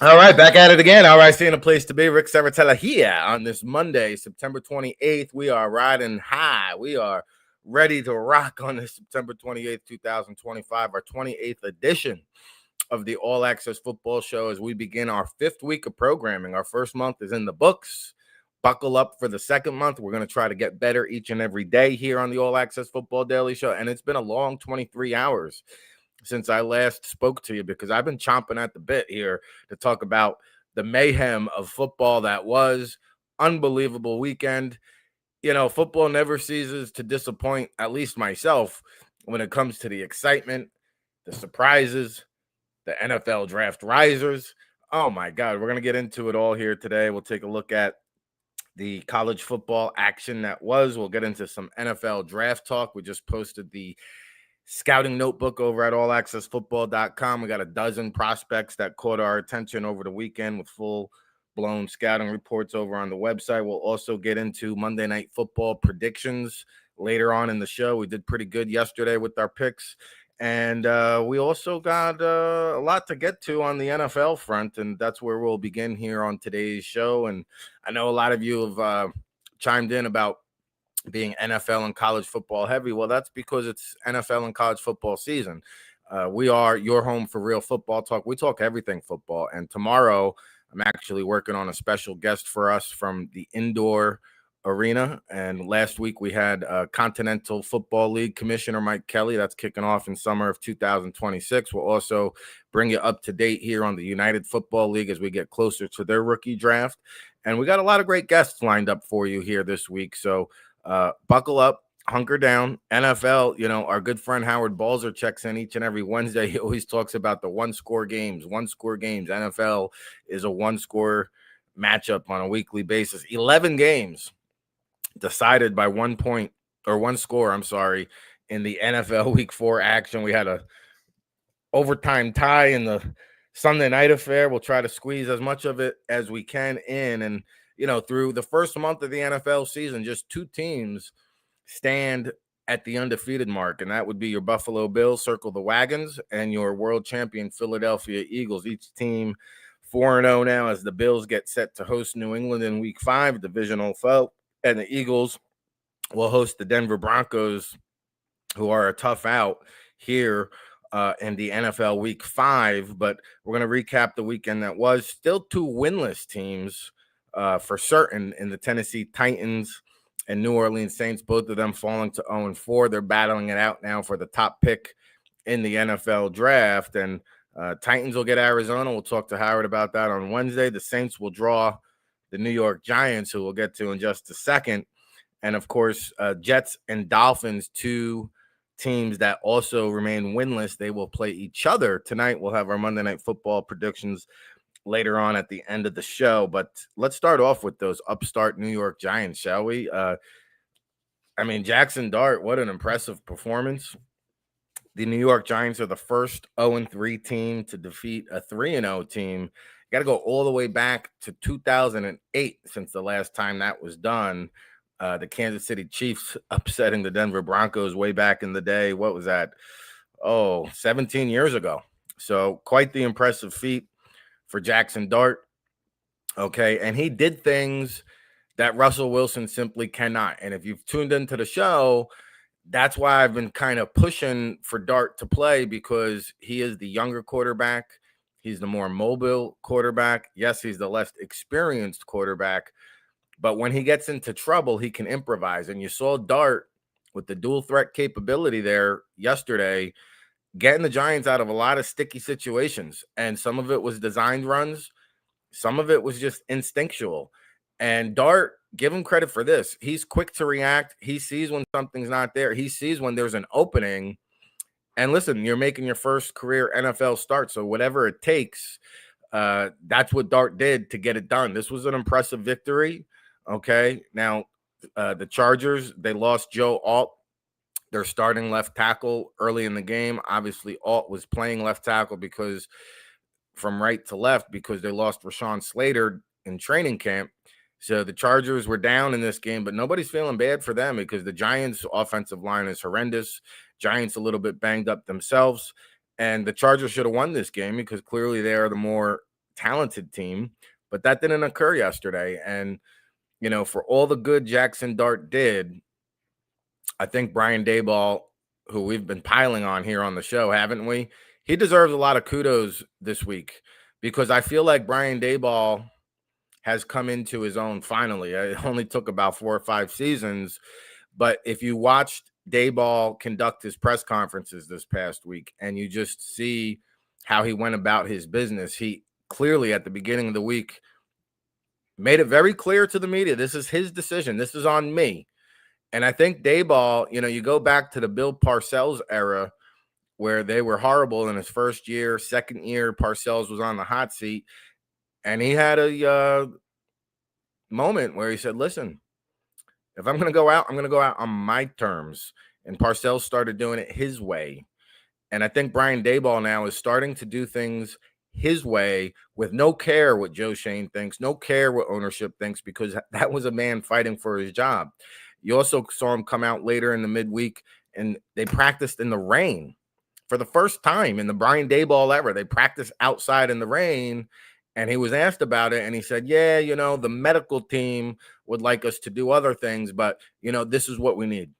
All right, back at it again. All right, seeing a place to be. Ric Serritella here on this Monday, September 28th. We are riding high. We are ready to rock on this September 28th, 2025, our 28th edition of the All Access Football Show as we begin our 5th week of programming. Our first month is in the books. Buckle up for the second month. We're going to try to get better each and every day here on the All Access Football Daily Show, and it's been a long 23 hours since I last spoke to you because I've been chomping at the bit here to talk about the mayhem of football that was. Unbelievable weekend. You know, football never ceases to disappoint, at least myself, when it comes to the excitement, the surprises, the NFL draft risers. Oh, my God. We're going to get into it all here today. We'll take a look at the college football action that was. We'll get into some NFL draft talk. We just posted the scouting notebook over at allaccessfootball.com. We got a dozen prospects that caught our attention over the weekend with full-blown scouting reports over on the website. We'll also get into Monday Night Football predictions later on in the show. We did pretty good yesterday with our picks. And we also got a lot to get to on the NFL front, and that's where we'll begin here on today's show. And I know a lot of you have chimed in about being NFL and college football heavy. Well, that's because it's NFL and college football season. We are your home for real football talk. We talk everything football. And tomorrow, I'm actually working on a special guest for us from the indoor arena. And last week, we had Continental Football League Commissioner Mike Kelly. That's kicking off in summer of 2026. We'll also bring you up to date here on the United Football League as we get closer to their rookie draft. And we got a lot of great guests lined up for you here this week. So buckle up, hunker down. NFL, you know, our good friend Howard Balzer checks in each and every Wednesday. He always talks about the one-score games. NFL is a one-score matchup on a weekly basis. 11 games decided by 1 point or one score, in the NFL Week 4 action. We had a overtime tie in the Sunday night affair. We'll try to squeeze as much of it as we can in. And you know, through the first month of the NFL season, just 2 teams stand at the undefeated mark, and that would be your Buffalo Bills, circle the wagons, and your world champion Philadelphia Eagles. Each team 4-0 now as the Bills get set to host New England in Week 5, divisional foe, and the Eagles will host the Denver Broncos, who are a tough out here in the NFL Week 5. But we're going to recap the weekend that was. Still 2 winless teams for certain in the Tennessee Titans and New Orleans Saints, both of them falling to 0-4. They're battling it out now for the top pick in the NFL draft. And Titans will get Arizona. We'll talk to Howard about that on Wednesday. The Saints will draw the New York Giants, who we'll get to in just a second. And, of course, Jets and Dolphins, 2 teams that also remain winless. They will play each other tonight. We'll have our Monday Night Football predictions later on at the end of the show. But let's start off with those upstart New York Giants, shall we? Jackson Dart, what an impressive performance. The New York Giants are the first 0-3 team to defeat a 3-0 team. You got to go all the way back to 2008 since the last time that was done. The Kansas City Chiefs upsetting the Denver Broncos way back in the day. What was that? 17 years ago. So quite the impressive feat for Jackson Dart. Okay, and he did things that Russell Wilson simply cannot. And if you've tuned into the show, that's why I've been kind of pushing for Dart to play, because he is the younger quarterback. He's the more mobile quarterback. Yes, he's the less experienced quarterback. But when he gets into trouble, he can improvise. And you saw Dart with the dual threat capability there yesterday, getting the Giants out of a lot of sticky situations. And some of it was designed runs. Some of it was just instinctual. And Dart, give him credit for this. He's quick to react. He sees when something's not there. He sees when there's an opening. And listen, you're making your first career NFL start. So whatever it takes, that's what Dart did to get it done. This was an impressive victory. Okay. Now, the Chargers, they lost Joe Alt, their starting left tackle, early in the game. Obviously, Alt was playing left tackle because from right to left because they lost Rashawn Slater in training camp. So the Chargers were down in this game, but nobody's feeling bad for them because the Giants' offensive line is horrendous. Giants a little bit banged up themselves, and the Chargers should have won this game because clearly they are the more talented team, but that didn't occur yesterday. And, for all the good Jackson Dart did, I think Brian Daboll, who we've been piling on here on the show, haven't we? He deserves a lot of kudos this week because I feel like Brian Daboll has come into his own finally. It only took about 4 or 5 seasons, but if you watched Daboll conduct his press conferences this past week and you just see how he went about his business, he clearly at the beginning of the week made it very clear to the media, this is his decision. This is on me. And I think Daboll, you go back to the Bill Parcells era where they were horrible in his first year, second year, Parcells was on the hot seat. And he had a moment where he said, listen, if I'm going to go out, I'm going to go out on my terms. And Parcells started doing it his way. And I think Brian Daboll now is starting to do things his way with no care what Joe Schoen thinks, no care what ownership thinks, because that was a man fighting for his job. You also saw him come out later in the midweek, and they practiced in the rain for the first time in the Brian Daboll era. They practiced outside in the rain, and he was asked about it, and he said, yeah, the medical team would like us to do other things, but, this is what we need.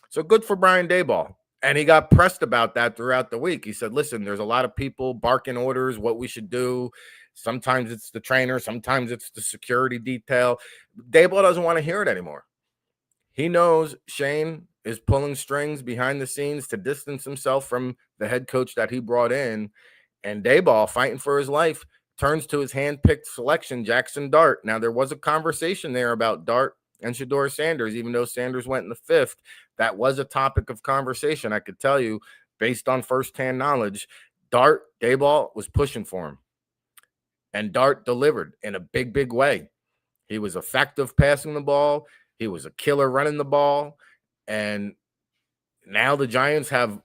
So good for Brian Daboll. And he got pressed about that throughout the week. He said, listen, there's a lot of people barking orders, what we should do. Sometimes it's the trainer. Sometimes it's the security detail. Daboll doesn't want to hear it anymore. He knows Shane is pulling strings behind the scenes to distance himself from the head coach that he brought in. And Daboll, fighting for his life, turns to his hand-picked selection, Jackson Dart. Now, there was a conversation there about Dart and Shedeur Sanders, even though Sanders went in the 5th. That was a topic of conversation. I could tell you, based on firsthand knowledge, Daboll was pushing for him. And Dart delivered in a big, big way. He was effective passing the ball. He was a killer running the ball. And now the Giants have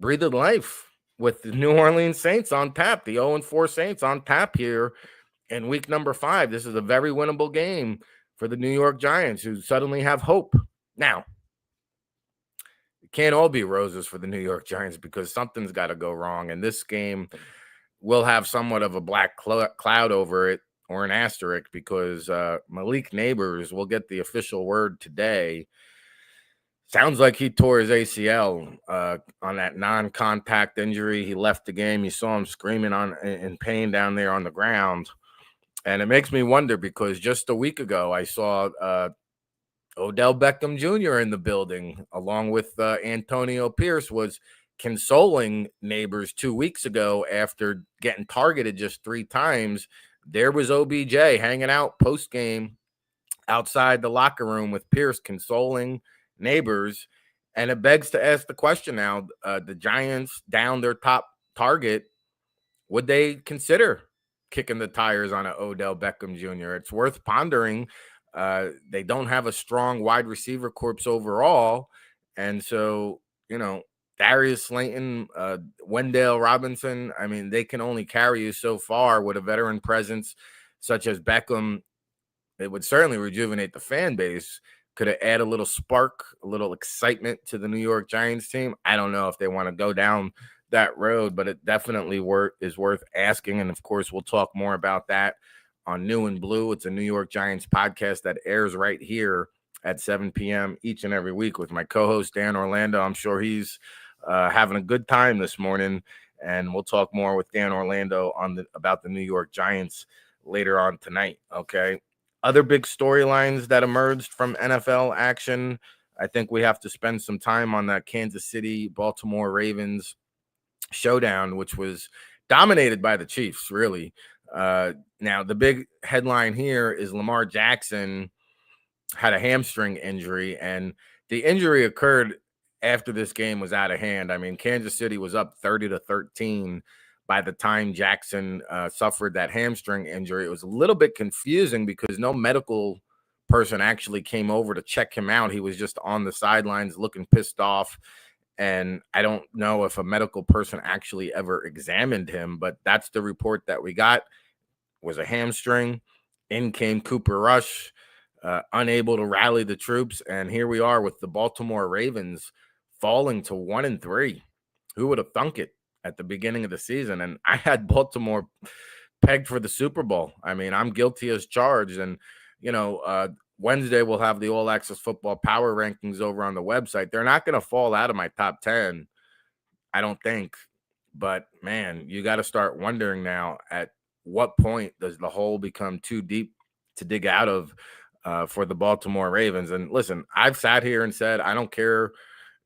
breathed life with the New Orleans Saints on tap, the 0-4 Saints on tap here in week number 5. This is a very winnable game for the New York Giants, who suddenly have hope. Now, it can't all be roses for the New York Giants because something's got to go wrong. And this game will have somewhat of a black cloud over it, or an asterisk, because Malik Neighbors will get the official word today. Sounds like he tore his ACL on that non-contact injury. He left the game. You saw him screaming in pain down there on the ground. And it makes me wonder, because just a week ago, I saw Odell Beckham Jr. in the building, along with Antonio Pierce, was consoling Neighbors 2 weeks ago after getting targeted just 3 times. There was OBJ hanging out post-game outside the locker room with Pierce, consoling Neighbors. And it begs to ask the question now, the Giants down their top target, would they consider kicking the tires on an Odell Beckham Jr.? It's worth pondering. They don't have a strong wide receiver corps overall. And so, Darius Slayton, Wendell Robinson, I mean, they can only carry you so far with a veteran presence such as Beckham. It would certainly rejuvenate the fan base. Could it add a little spark, a little excitement to the New York Giants team? I don't know if they want to go down that road, but it definitely is worth asking. And of course, we'll talk more about that on New and Blue. It's a New York Giants podcast that airs right here at 7 p.m. each and every week with my co-host, Dan Orlando. I'm sure he's having a good time this morning, and we'll talk more with Dan Orlando about the New York Giants later on tonight. Okay. Other big storylines that emerged from NFL action, I think we have to spend some time on that Kansas City, Baltimore Ravens showdown, which was dominated by the Chiefs, really. Now, the big headline here is Lamar Jackson had a hamstring injury, and the injury occurred after this game was out of hand. I mean, Kansas City was up 30-13 by the time Jackson suffered that hamstring injury. It was a little bit confusing because no medical person actually came over to check him out. He was just on the sidelines looking pissed off. And I don't know if a medical person actually ever examined him, but that's the report that we got, was a hamstring. In came Cooper Rush, unable to rally the troops. And here we are with the Baltimore Ravens falling to 1-3. Who would have thunk it? at the beginning of the season, and I had Baltimore pegged for the Super Bowl. I mean, I'm guilty as charged. And, Wednesday we'll have the All Access Football Power Rankings over on the website. They're not going to fall out of my top 10, I don't think. But, man, you got to start wondering now, at what point does the hole become too deep to dig out of for the Baltimore Ravens? And listen, I've sat here and said, I don't care,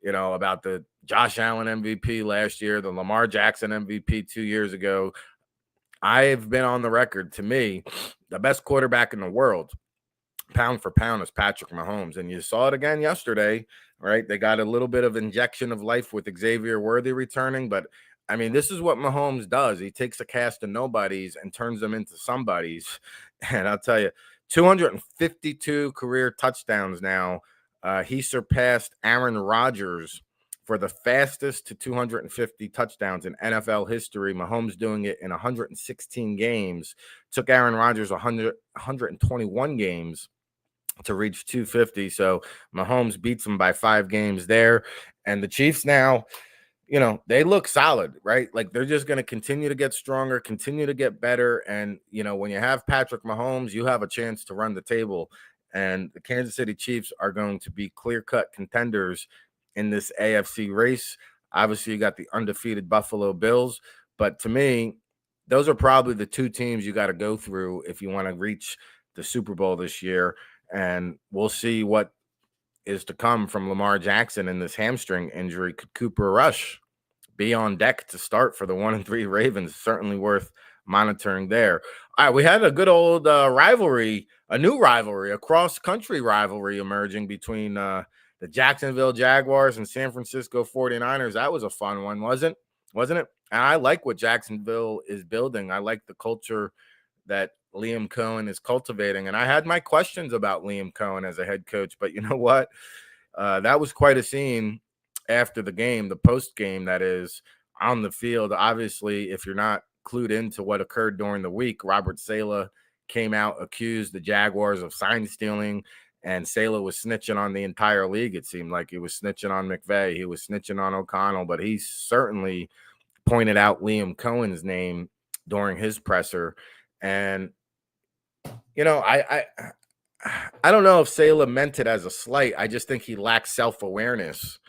about the Josh Allen MVP last year, the Lamar Jackson MVP 2 years ago. I've been on the record, to me, the best quarterback in the world, pound for pound, is Patrick Mahomes. And you saw it again yesterday, right? They got a little bit of injection of life with Xavier Worthy returning. But, I mean, this is what Mahomes does. He takes a cast of nobodies and turns them into somebodies. And I'll tell you, 252 career touchdowns now. He surpassed Aaron Rodgers for the fastest to 250 touchdowns in NFL history. Mahomes doing it in 116 games. Took Aaron Rodgers 121 games to reach 250. So Mahomes beats him by 5 games there. And the Chiefs now, they look solid, right? Like, they're just going to continue to get stronger, continue to get better. And, when you have Patrick Mahomes, you have a chance to run the table. And the Kansas City Chiefs are going to be clear-cut contenders in this AFC race. Obviously, you got the undefeated Buffalo Bills. But to me, those are probably the 2 teams you got to go through if you want to reach the Super Bowl this year. And we'll see what is to come from Lamar Jackson in this hamstring injury. Could Cooper Rush be on deck to start for the 1-3 Ravens? Certainly worth monitoring there. All right, we had a good old rivalry, a new rivalry, a cross-country rivalry emerging between the Jacksonville Jaguars and San Francisco 49ers. That was a fun one, wasn't it? And I like what Jacksonville is building. I like the culture that Liam Cohen is cultivating. And I had my questions about Liam Cohen as a head coach, but you know what? That was quite a scene after the game, the post game, that is, on the field. Obviously, if you're not clued into what occurred during the week, Robert Saleh came out, accused the Jaguars of sign stealing, and Saleh was snitching on the entire league. It seemed like he was snitching on McVay, he was snitching on O'Connell, but he certainly pointed out Liam Cohen's name during his presser. And I don't know if Saleh meant it as a slight. I just think he lacks self-awareness.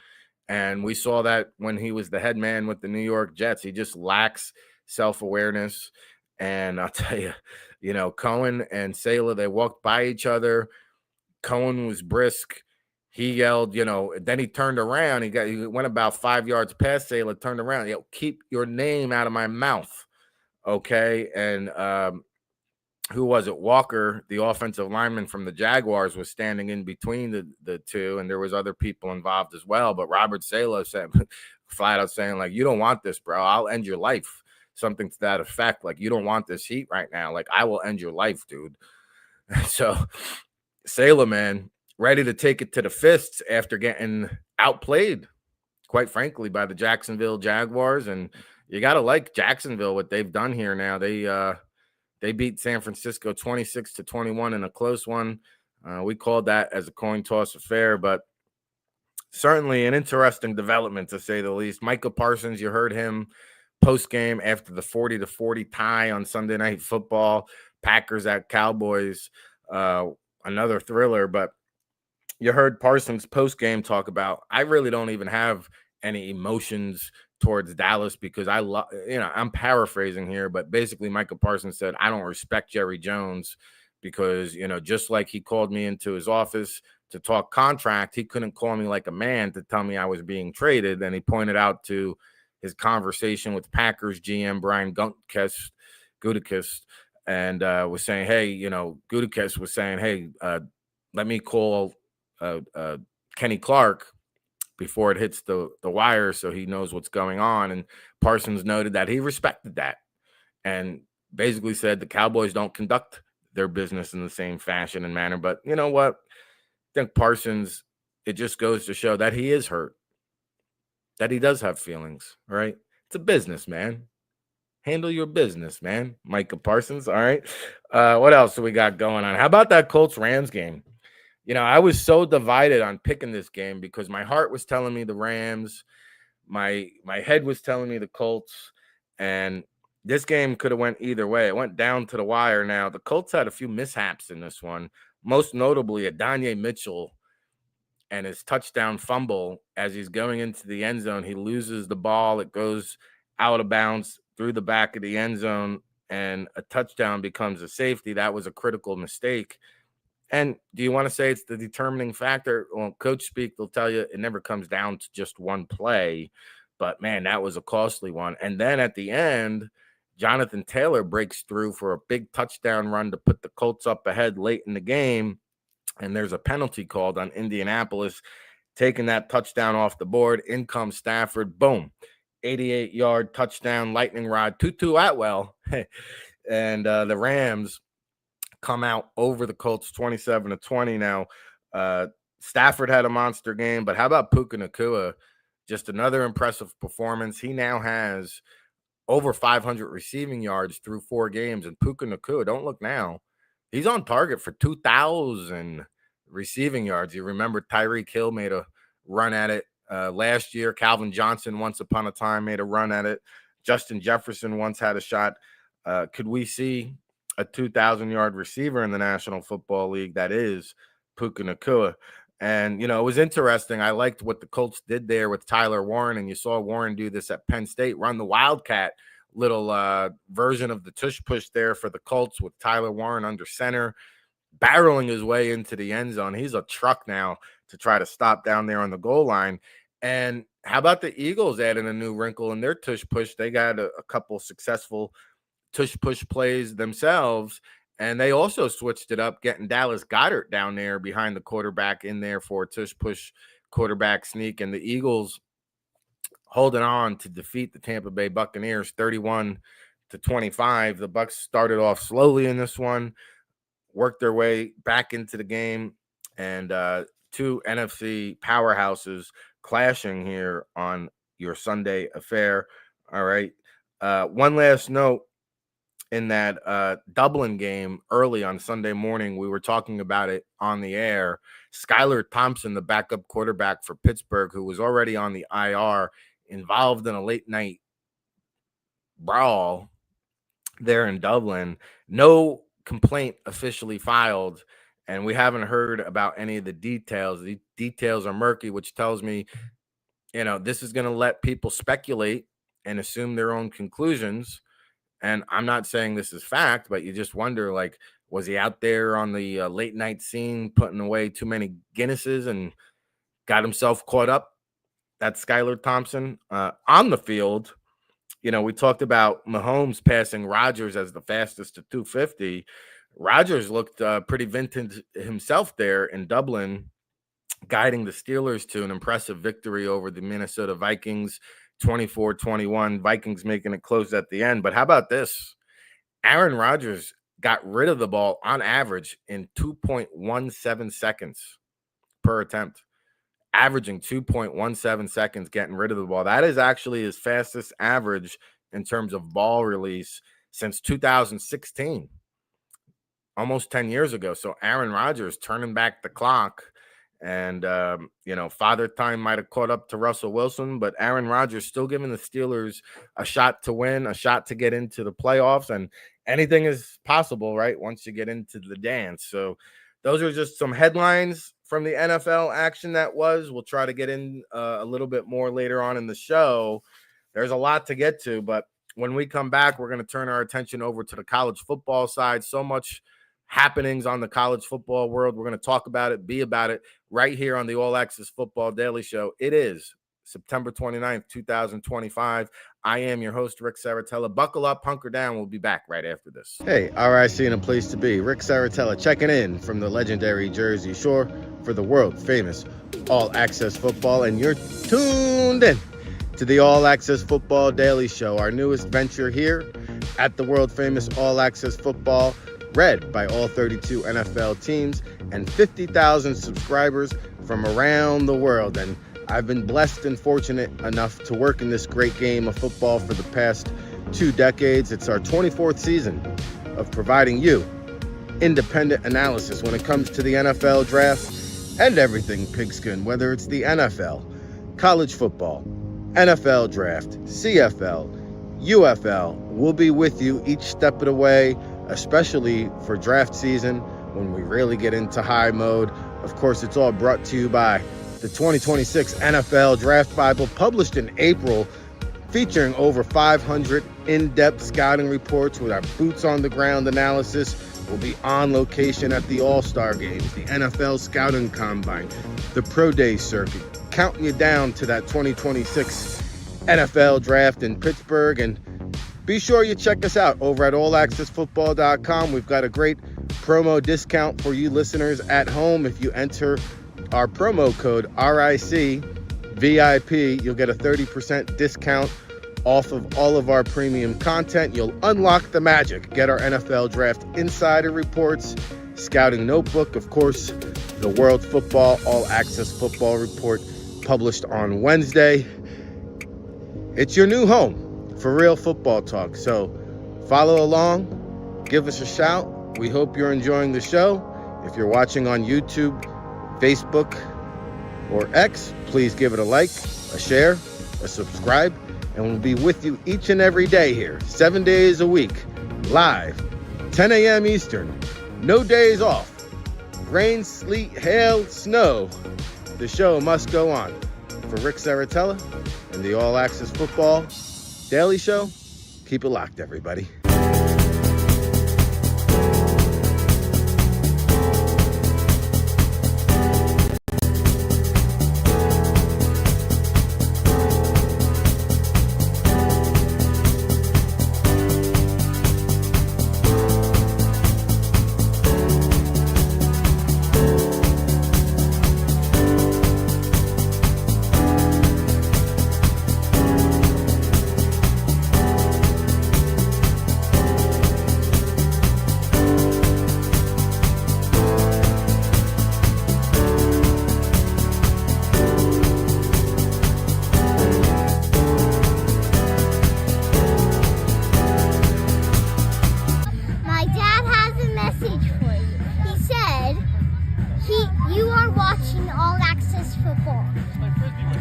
And we saw that when he was the head man with the New York Jets. He just lacks self-awareness. And I'll tell you, Cohen and Saleh, they walked by each other. Cohen was brisk. He yelled, then he turned around. He went about 5 yards past Saleh, turned around. Keep your name out of my mouth. Okay. And who was it? Walker, the offensive lineman from the Jaguars, was standing in between the two, and there was other people involved as well. But Robert Saleh said, flat out saying, like, you don't want this, bro. I'll end your life. Something to that effect. Like, you don't want this heat right now. Like, I will end your life, dude. So Saleh, man, ready to take it to the fists after getting outplayed, quite frankly, by the Jacksonville Jaguars. And you got to like Jacksonville, what they've done here now. They beat San Francisco 26-21 in a close one. We called that as a coin toss affair, but certainly an interesting development, to say the least. Micah Parsons, you heard him post-game after the 40-40 tie on Sunday Night Football. Packers at Cowboys, another thriller. But you heard Parsons post-game talk about, I really don't even have any emotions towards Dallas because I'm paraphrasing here, but basically Micah Parsons said, I don't respect Jerry Jones because, just like he called me into his office to talk contract, he couldn't call me like a man to tell me I was being traded. And he pointed out to his conversation with Packers GM Brian Gutekunst, and was saying, hey, Gutekunst was saying, hey, let me call Kenny Clark before it hits the wire so he knows what's going on. And Parsons noted that he respected that and basically said the Cowboys don't conduct their business in the same fashion and manner. But you know what? I think Parsons, it just goes to show that he is hurt, that he does have feelings, right? It's a business, man. Handle your business, man. Micah Parsons, all right? What else do we got going on? How about that Colts-Rams game? I was so divided on picking this game because my heart was telling me the Rams, my head was telling me the Colts, and this game could have went either way. It went down to the wire. Now, the Colts had a few mishaps in this one, most notably Adonai Mitchell and his touchdown fumble. As he's going into the end zone, he loses the ball. It goes out of bounds through the back of the end zone, and a touchdown becomes a safety. That was a critical mistake. And do you want to say it's the determining factor? Well, coach speak, they'll tell you it never comes down to just one play. But, man, that was a costly one. And then at the end, Jonathan Taylor breaks through for a big touchdown run to put the Colts up ahead late in the game. And there's a penalty called on Indianapolis, taking that touchdown off the board. In comes Stafford. Boom. 88-yard touchdown, lightning rod, Tutu Atwell. And the Rams come out over the Colts 27-20. Now, Stafford had a monster game, but how about Puka Nacua? Just another impressive performance. He now has over 500 receiving yards through 4 games. And Puka Nacua, don't look now, he's on target for 2,000 receiving yards. You remember Tyreek Hill made a run at it last year. Calvin Johnson, once upon a time, made a run at it. Justin Jefferson once had a shot. Could we see a 2,000-yard receiver in the National Football League? That is Puka Nacua. And, you know, it was interesting. I liked what the Colts did there with Tyler Warren, and you saw Warren do this at Penn State, run the Wildcat little version of the tush push there for the Colts with Tyler Warren under center, barreling his way into the end zone. He's a truck now to try to stop down there on the goal line. And how about the Eagles adding a new wrinkle in their tush push? They got a couple successful tush push plays themselves, and they also switched it up, getting Dallas Goedert down there behind the quarterback in there for a tush push quarterback sneak. And the Eagles holding on to defeat the Tampa Bay Buccaneers 31-25. The Bucs started off slowly in this one, worked their way back into the game, and two NFC powerhouses clashing here on your Sunday affair. All right. One last note. In that Dublin game early on Sunday morning, we were talking about it on the air. Skylar Thompson, the backup quarterback for Pittsburgh, who was already on the IR, involved in a late night brawl there in Dublin. No complaint officially filed, and we haven't heard about any of the details. The details are murky, which tells me, you know, this is going to let people speculate and assume their own conclusions. And I'm not saying this is fact, but you just wonder, like, was he out there on the late night scene putting away too many Guinnesses and got himself caught up? That's Skylar Thompson. On the field, you know, we talked about Mahomes passing Rodgers as the fastest to 250. Rodgers looked pretty vintage himself there in Dublin, guiding the Steelers to an impressive victory over the Minnesota Vikings, 24-21. Vikings making it close at the end. But how about this? Aaron Rodgers got rid of the ball on average in 2.17 seconds per attempt, averaging 2.17 seconds getting rid of the ball. That is actually his fastest average in terms of ball release since 2016, almost 10 years ago. So Aaron Rodgers turning back the clock. And, you know, Father Time might have caught up to Russell Wilson, but Aaron Rodgers still giving the Steelers a shot to win, a shot to get into the playoffs. And anything is possible, right, once you get into the dance. So those are just some headlines from the NFL action that was. We'll try to get in a little bit more later on in the show. There's a lot to get to, but when we come back, we're going to turn our attention over to the college football side. So much happenings on the college football world. We're going to talk about it, be about it, right here on the All Access Football Daily Show. It is September 29th, 2025. I am your host, Ric Serritella. Buckle up, hunker down. We'll be back right after this. Hey, RIC in a place to be. Ric Serritella checking in from the legendary Jersey Shore for the world-famous All Access Football, and you're tuned in to the All Access Football Daily Show, our newest venture here at the world-famous All Access Football, read by all 32 NFL teams and 50,000 subscribers from around the world. And I've been blessed and fortunate enough to work in this great game of football for the past 2 decades. It's our 24th season of providing you independent analysis when it comes to the NFL draft and everything pigskin, whether it's the NFL, college football, NFL Draft, CFL, UFL. We'll be with you each step of the way, especially for draft season when we really get into high mode. Of course, it's all brought to you by the 2026 NFL Draft Bible, published in April, featuring over 500 in-depth scouting reports with our boots-on-the-ground analysis. We'll be on location at the All-Star Games, the NFL Scouting Combine, the Pro Day circuit, counting you down to that 2026 NFL Draft in Pittsburgh. And be sure you check us out over at allaccessfootball.com. We've got a great promo discount for you listeners at home. If you enter our promo code RICVIP, you'll get a 30% discount off of all of our premium content. You'll unlock the magic. Get our NFL Draft Insider Reports, Scouting Notebook, of course, the World Football All Access Football Report, published on Wednesday. It's your new home for real football talk. So follow along, give us a shout. We hope you're enjoying the show. If you're watching on YouTube, Facebook, or X, please give it a like, a share, a subscribe, and we'll be with you each and every day here, 7 days a week, live, 10 a.m. Eastern, no days off. Rain, sleet, hail, snow, the show must go on. For Ric Serritella and the All Access Football Daily Show, keep it locked, everybody.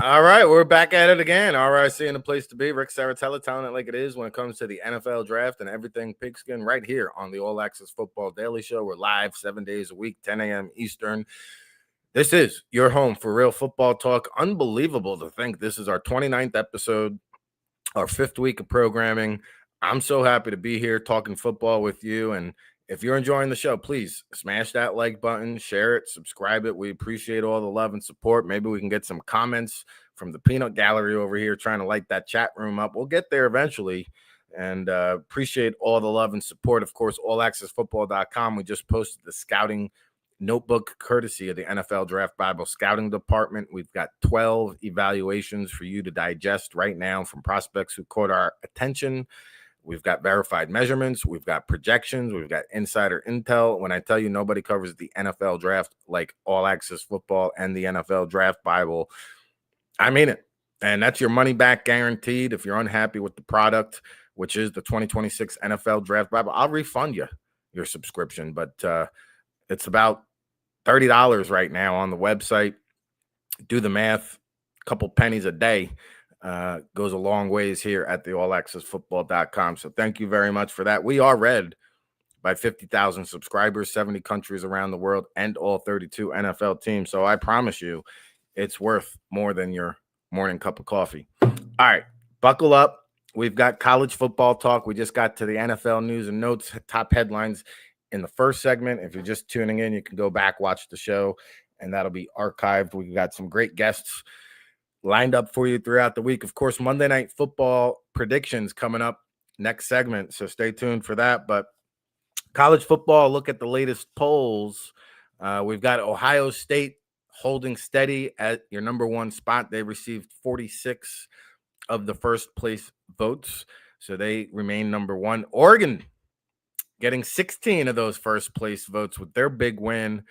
All right, we're back at it again. RIC in the place to be. Ric Serritella telling it like it is when it comes to the NFL draft and everything pigskin right here on the All Access Football Daily Show. We're live 7 days a week, 10 a.m. Eastern. This is your home for real football talk. Unbelievable to think this is our 29th episode, our 5th week of programming. I'm so happy to be here talking football with you. And if you're enjoying the show, please smash that like button, share it, subscribe it. We appreciate all the love and support. Maybe we can get some comments from the peanut gallery over here trying to light that chat room up. We'll get there eventually, and appreciate all the love and support. Of course, allaccessfootball.com. We just posted the scouting notebook courtesy of the NFL Draft Bible Scouting Department. We've got 12 evaluations for you to digest right now from prospects who caught our attention. We've got verified measurements. We've got projections. We've got insider intel. When I tell you nobody covers the NFL draft like All Access Football and the NFL Draft Bible, I mean it. And that's your money back guaranteed. If you're unhappy with the product, which is the 2026 NFL Draft Bible, I'll refund you your subscription. But it's about $30 right now on the website. Do the math, a couple pennies a day. Goes a long ways here at the allaccessfootball.com. So thank you very much for that. We are read by 50,000 subscribers, 70 countries around the world, and all 32 NFL teams. So I promise you, it's worth more than your morning cup of coffee. All right, buckle up. We've got college football talk. We just got to the NFL news and notes, top headlines in the first segment. If you're just tuning in, you can go back, watch the show, and that'll be archived. We've got some great guests lined up for you throughout the week. Of course, Monday Night Football predictions coming up next segment, so stay tuned for that. But college football, look at the latest polls. We've got Ohio State holding steady at your number one spot. They received 46 of the first place votes, so they remain number one. Oregon getting 16 of those first place votes with their big win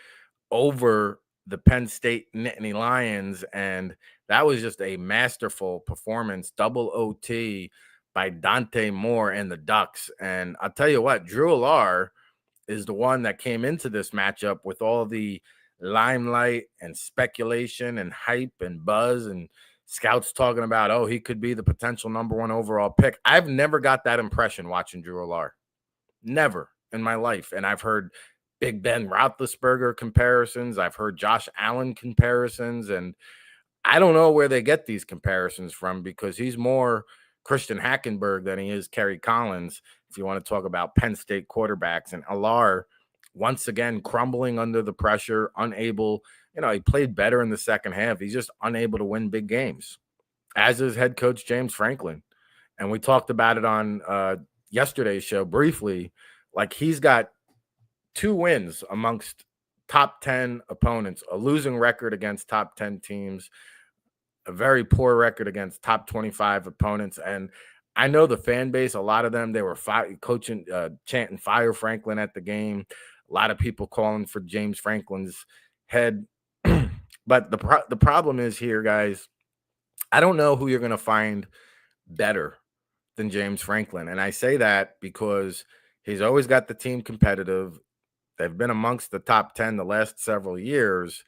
over the Penn State Nittany Lions, and that was just a masterful performance, double OT by Dante Moore and the Ducks. And I'll tell you what, Drew Allar is the one that came into this matchup with all the limelight and speculation and hype and buzz and scouts talking about, oh, he could be the potential number 1 overall pick. I've never got that impression watching Drew Alar. Never in my life. And I've heard Big Ben Roethlisberger comparisons. I've heard Josh Allen comparisons. And I don't know where they get these comparisons from, because he's more Christian Hackenberg than he is Kerry Collins, if you want to talk about Penn State quarterbacks. And Alar, once again, crumbling under the pressure, unable, he played better in the second half. He's just unable to win big games, as is head coach James Franklin. And we talked about it on yesterday's show briefly. Like, he's got 2 wins amongst top 10 opponents, a losing record against top 10 teams, a very poor record against top 25 opponents. And I know the fan base, a lot of them, they were chanting fire Franklin at the game. A lot of people calling for James Franklin's head. But the problem is here, guys, I don't know who you're going to find better than James Franklin. And I say that because he's always got the team competitive. They've been amongst the top 10 the last several years.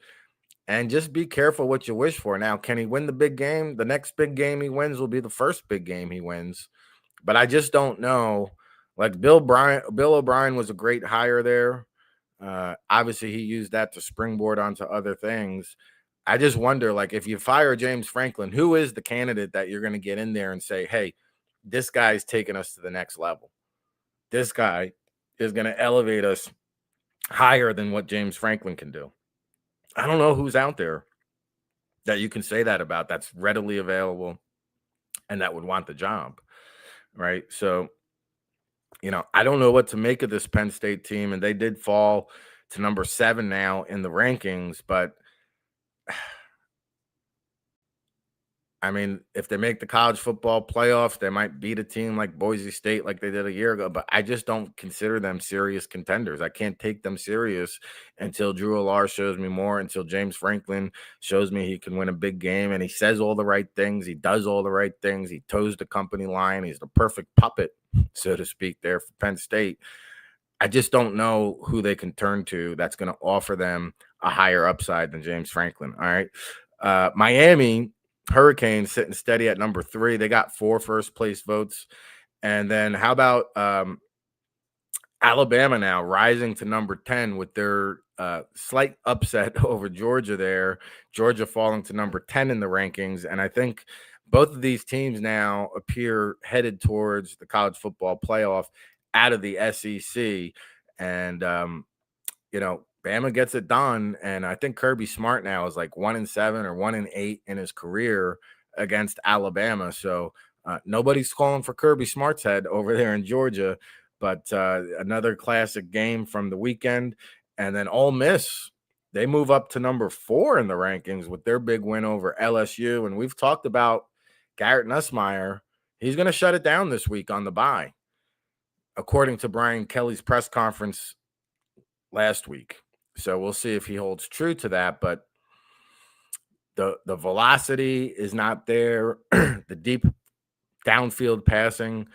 And just be careful what you wish for. Now, can he win the big game? The next big game he wins will be the first big game he wins. But I just don't know. Like, Bill O'Brien was a great hire there. Obviously, he used that to springboard onto other things. I just wonder, like, if you fire James Franklin, who is the candidate that you're going to get in there and say, hey, this guy's taking us to the next level? This guy is going to elevate us higher than what James Franklin can do. I don't know who's out there that you can say that about, that's readily available and that would want the job, right? So, I don't know what to make of this Penn State team, and they did fall to number 7 now in the rankings, but I mean, if they make the college football playoffs, they might beat a team like Boise State like they did a year ago, but I just don't consider them serious contenders. I can't take them serious until Drew Alar shows me more, until James Franklin shows me he can win a big game, and he says all the right things. He does all the right things. He toes the company line. He's the perfect puppet, so to speak, there for Penn State. I just don't know who they can turn to that's going to offer them a higher upside than James Franklin. All right. Miami Hurricanes sitting steady at number 3. They got 4 first-place votes. And then how about Alabama now rising to number 10 with their slight upset over Georgia there. Georgia falling to number 10 in the rankings. And I think both of these teams now appear headed towards the college football playoff out of the SEC. And, Bama gets it done, and I think Kirby Smart now is like 1-7 or 1-8 in his career against Alabama. So nobody's calling for Kirby Smart's head over there in Georgia, but another classic game from the weekend. And then Ole Miss, they move up to number 4 in the rankings with their big win over LSU. And we've talked about Garrett Nussmeier. He's going to shut it down this week on the bye, according to Brian Kelly's press conference last week. So we'll see if he holds true to that, but the velocity is not there. The deep downfield passing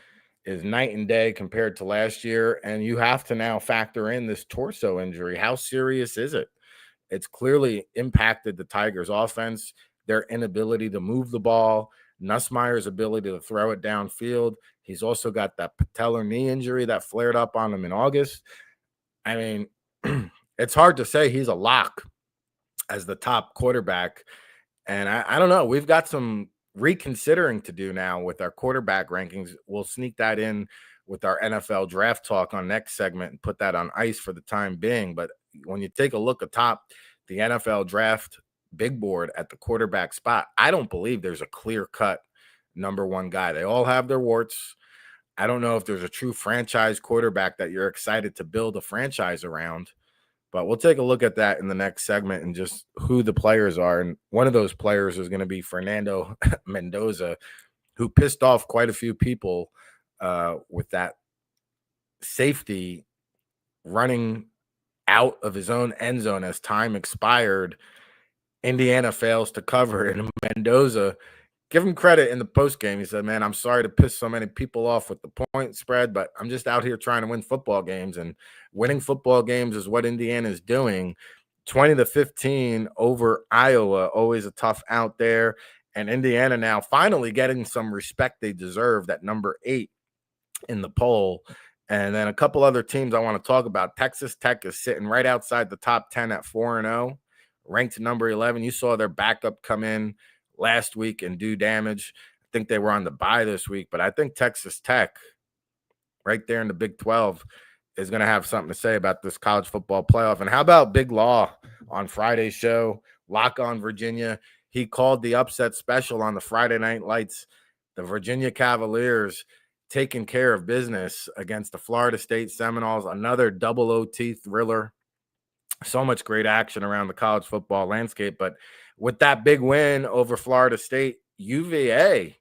is night and day compared to last year, and you have to now factor in this torso injury. How serious is it? It's clearly impacted the Tigers' offense, their inability to move the ball, Nussmeier's ability to throw it downfield. He's also got that patellar knee injury that flared up on him in August. I mean, it's hard to say he's a lock as the top quarterback. And I don't know. We've got some reconsidering to do now with our quarterback rankings. We'll sneak that in with our NFL draft talk on next segment and put that on ice for the time being. But when you take a look atop the NFL draft big board at the quarterback spot, I don't believe there's a clear-cut number 1 guy. They all have their warts. I don't know if there's a true franchise quarterback that you're excited to build a franchise around. But we'll take a look at that in the next segment and just who the players are. And one of those players is going to be Fernando Mendoza, who pissed off quite a few people with that safety running out of his own end zone as time expired. Indiana fails to cover it. And Mendoza, give him credit in the postgame. He said, man, I'm sorry to piss so many people off with the point spread, but I'm just out here trying to win football games, and winning football games is what Indiana is doing. 20-15 over Iowa, always a tough out there. And Indiana now finally getting some respect they deserve at number 8 in the poll. And then a couple other teams I want to talk about. Texas Tech is sitting right outside the top 10 at 4-0, ranked number 11. You saw their backup come in last week and do damage. I think they were on the bye this week, but I think Texas Tech, right there in the Big 12, is going to have something to say about this college football playoff. And how about Big Law on Friday's show, Lock on Virginia? He called the upset special on the Friday Night Lights. The Virginia Cavaliers taking care of business against the Florida State Seminoles, another double OT thriller. So much great action around the college football landscape. But with that big win over Florida State, UVA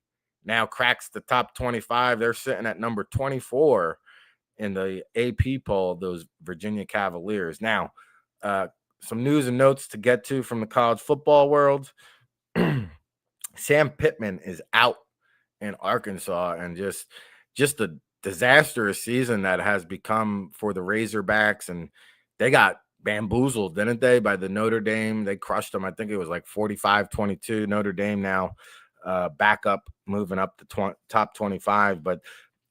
now cracks the top 25. They're sitting at number 24 in the AP poll, those Virginia Cavaliers. Now, some news and notes to get to from the college football world. Sam Pittman is out in Arkansas, and just a disastrous season that has become for the Razorbacks. And they got bamboozled, didn't they, by the Notre Dame? They crushed them. I think it was like 45-22. Notre Dame now back up, moving up to top 25. But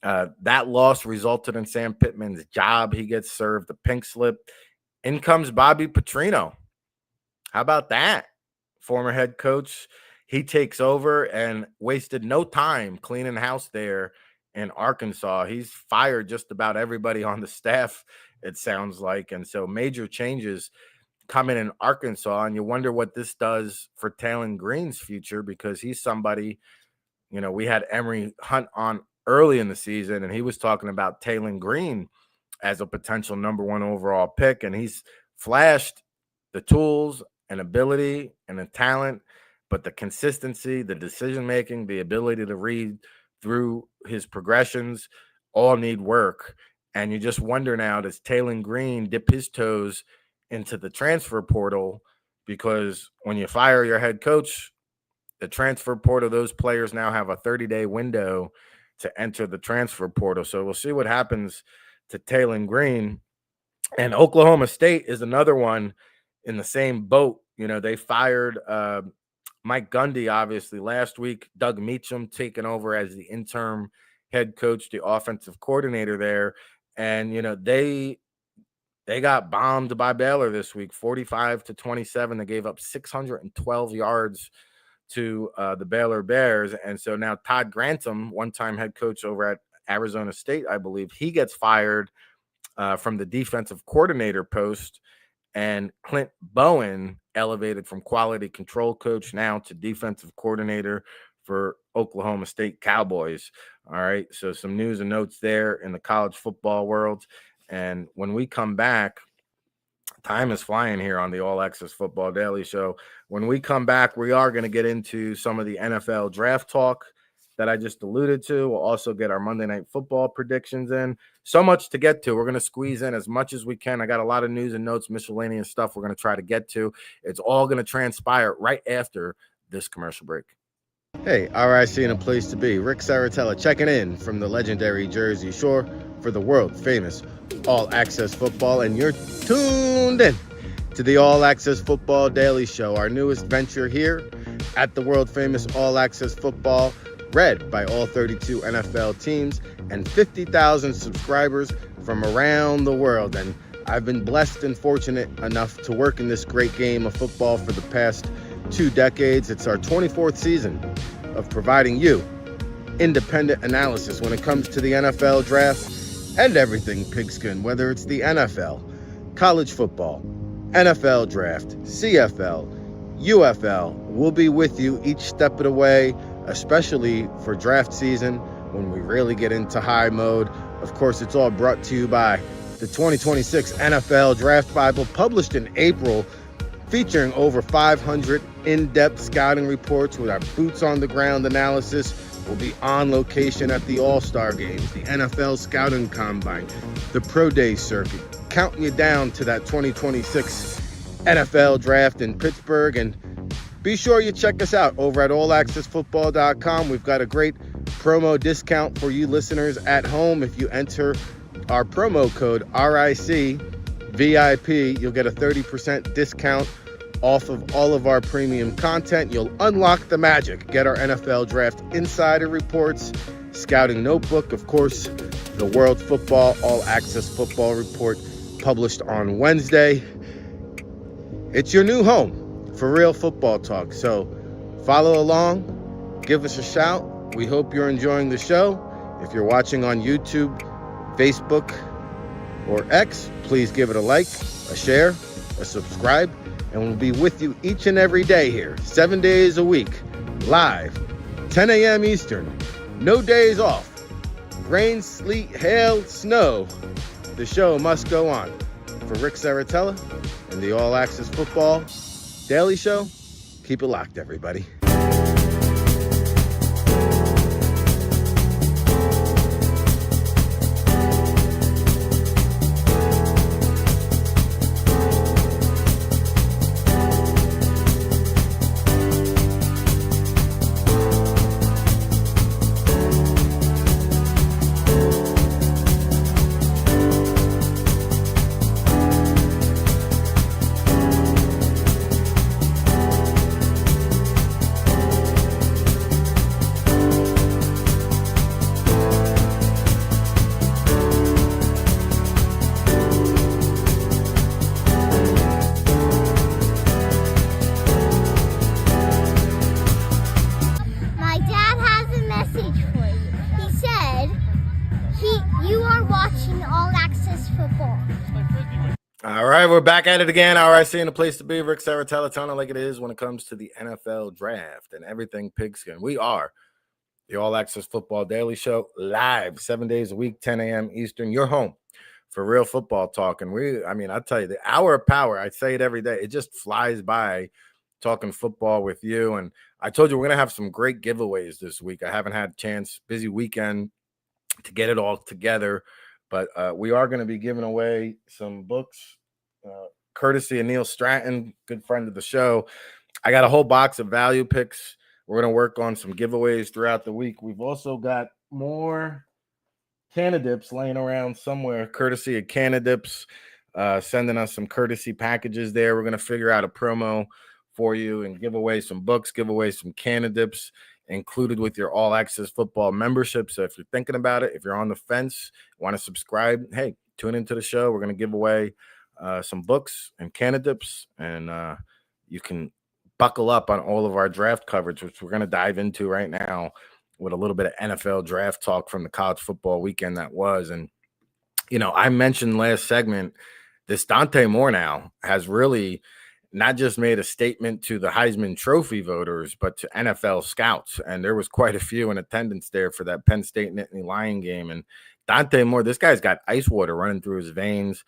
that loss resulted in Sam Pittman's job. He gets served the pink slip. In comes Bobby Petrino. How about that? Former head coach. He takes over and wasted no time cleaning house there in Arkansas. He's fired just about everybody on the staff, it sounds like. And so major changes coming in Arkansas. And you wonder what this does for Talon Green's future, because he's somebody, we had Emory Hunt on early in the season, and he was talking about Talon Green as a potential number 1 overall pick. And he's flashed the tools and ability and the talent, but the consistency, the decision-making, the ability to read through his progressions all need work. And you just wonder now, does Talon Green dip his toes into the transfer portal? Because when you fire your head coach, the transfer portal, those players now have a 30-day window to enter the transfer portal. So we'll see what happens to Talon Green. And Oklahoma State is another one in the same boat. They fired Mike Gundy, obviously, last week. Doug Meacham taking over as the interim head coach, the offensive coordinator there. And, they got bombed by Baylor this week, 45-27. They gave up 612 yards to the Baylor Bears. And so now Todd Grantham, one-time head coach over at Arizona State, I believe, he gets fired from the defensive coordinator post. And Clint Bowen elevated from quality control coach now to defensive coordinator for Oklahoma State Cowboys. All right, so some news and notes there in the college football world. And when we come back, time is flying here on the All Access Football Daily Show. When we come back, we are going to get into some of the NFL draft talk that I just alluded to. We'll also get our Monday Night Football predictions in. So much to get to. We're going to squeeze in as much as we can. I got a lot of news and notes, miscellaneous stuff we're going to try to get to. It's all going to transpire right after this commercial break. Hey, RIC in a place to be. Ric Serritella checking in from the legendary Jersey Shore for the world-famous All Access Football, and you're tuned in to the All Access Football Daily Show, our newest venture here at the world-famous All Access Football, read by all 32 NFL teams and 50,000 subscribers from around the world. And I've been blessed and fortunate enough to work in this great game of football for the past 2 decades. It's our 24th season of providing you independent analysis when it comes to the NFL draft and everything pigskin, whether it's the NFL, college football, NFL draft, CFL, UFL. We'll be with you each step of the way, especially for draft season when we really get into high mode. Of course, it's all brought to you by the 2026 NFL Draft Bible, published in April, featuring over 500 in-depth scouting reports with our boots-on-the-ground analysis. We'll be on location at the All-Star Games, the NFL Scouting Combine, the Pro Day circuit, counting you down to that 2026 NFL Draft in Pittsburgh. And be sure you check us out over at allaccessfootball.com. We've got a great promo discount for you listeners at home. If you enter our promo code RICVIP, you'll get a 30% discount off of all of our premium content. You'll unlock the magic. Get our NFL Draft Insider Reports, Scouting Notebook, of course, the World Football All Access Football Report published on Wednesday. It's your new home for real football talk. So follow along, give us a shout. We hope you're enjoying the show. If you're watching on YouTube, Facebook, or X, please give it a like, a share, a subscribe, and we'll be with you each and every day here, 7 days a week, live, 10 a.m. Eastern, no days off. Rain, sleet, hail, snow, the show must go on. For Ric Serritella and the All Access Football Daily Show, keep it locked, everybody. All right, we're back at it again. All right, seeing the place to be. Ric Serritella, telling it like it is when it comes to the NFL draft and everything pigskin. We are the All Access Football Daily Show, live 7 days a week, 10 a.m. Eastern. Your home for real football talk. And I tell you, the hour of power, I say it every day, it just flies by talking football with you. And I told you we're going to have some great giveaways this week. I haven't had a chance, busy weekend, to get it all together. But we are going to be giving away some books, courtesy of Neil Stratton, good friend of the show. I got a whole box of value picks. We're going to work on some giveaways throughout the week. We've also got more Canadips laying around somewhere, courtesy of Canadips, sending us some courtesy packages there. We're going to figure out a promo for you and give away some books, give away some Canadips included with your All Access Football membership. So if you're thinking about it, if you're on the fence, want to subscribe, hey, tune into the show. We're going to give away some books and Canadips, and you can buckle up on all of our draft coverage, which we're going to dive into right now with a little bit of NFL draft talk from the college football weekend that was. And, I mentioned last segment, this Dante Moore now has really not just made a statement to the Heisman Trophy voters, but to NFL scouts. And there was quite a few in attendance there for that Penn State-Nittany Lion game. And Dante Moore, this guy's got ice water running through his veins.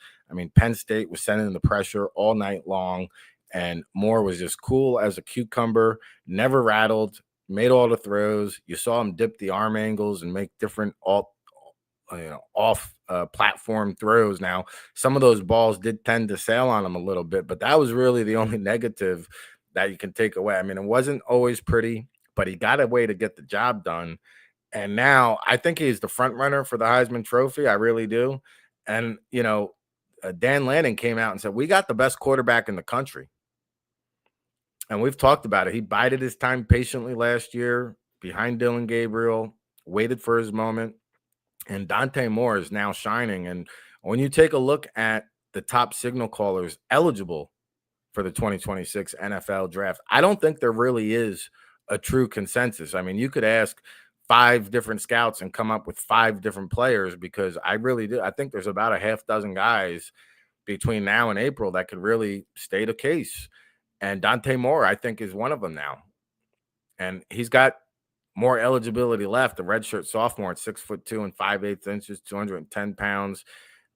Penn State was sending the pressure all night long, and Moore was just cool as a cucumber, never rattled, made all the throws. You saw him dip the arm angles and make different off platform throws. Now, some of those balls did tend to sail on him a little bit, but that was really the only negative that you can take away. It wasn't always pretty, but he got a way to get the job done. And now I think he's the front runner for the Heisman Trophy. I really do. And, Dan Lanning came out and said, we got the best quarterback in the country. And we've talked about it. He bided his time patiently last year behind Dylan Gabriel, waited for his moment. And Dante Moore is now shining. And when you take a look at the top signal callers eligible for the 2026 NFL draft, I don't think there really is a true consensus. You could ask 5 different scouts and come up with 5 different players, because I really do. I think there's about a half dozen guys between now and April that could really state a case. And Dante Moore, I think, is one of them now. And he's got more eligibility left. The redshirt sophomore at 6'2" and 5/8 inches, 210 pounds,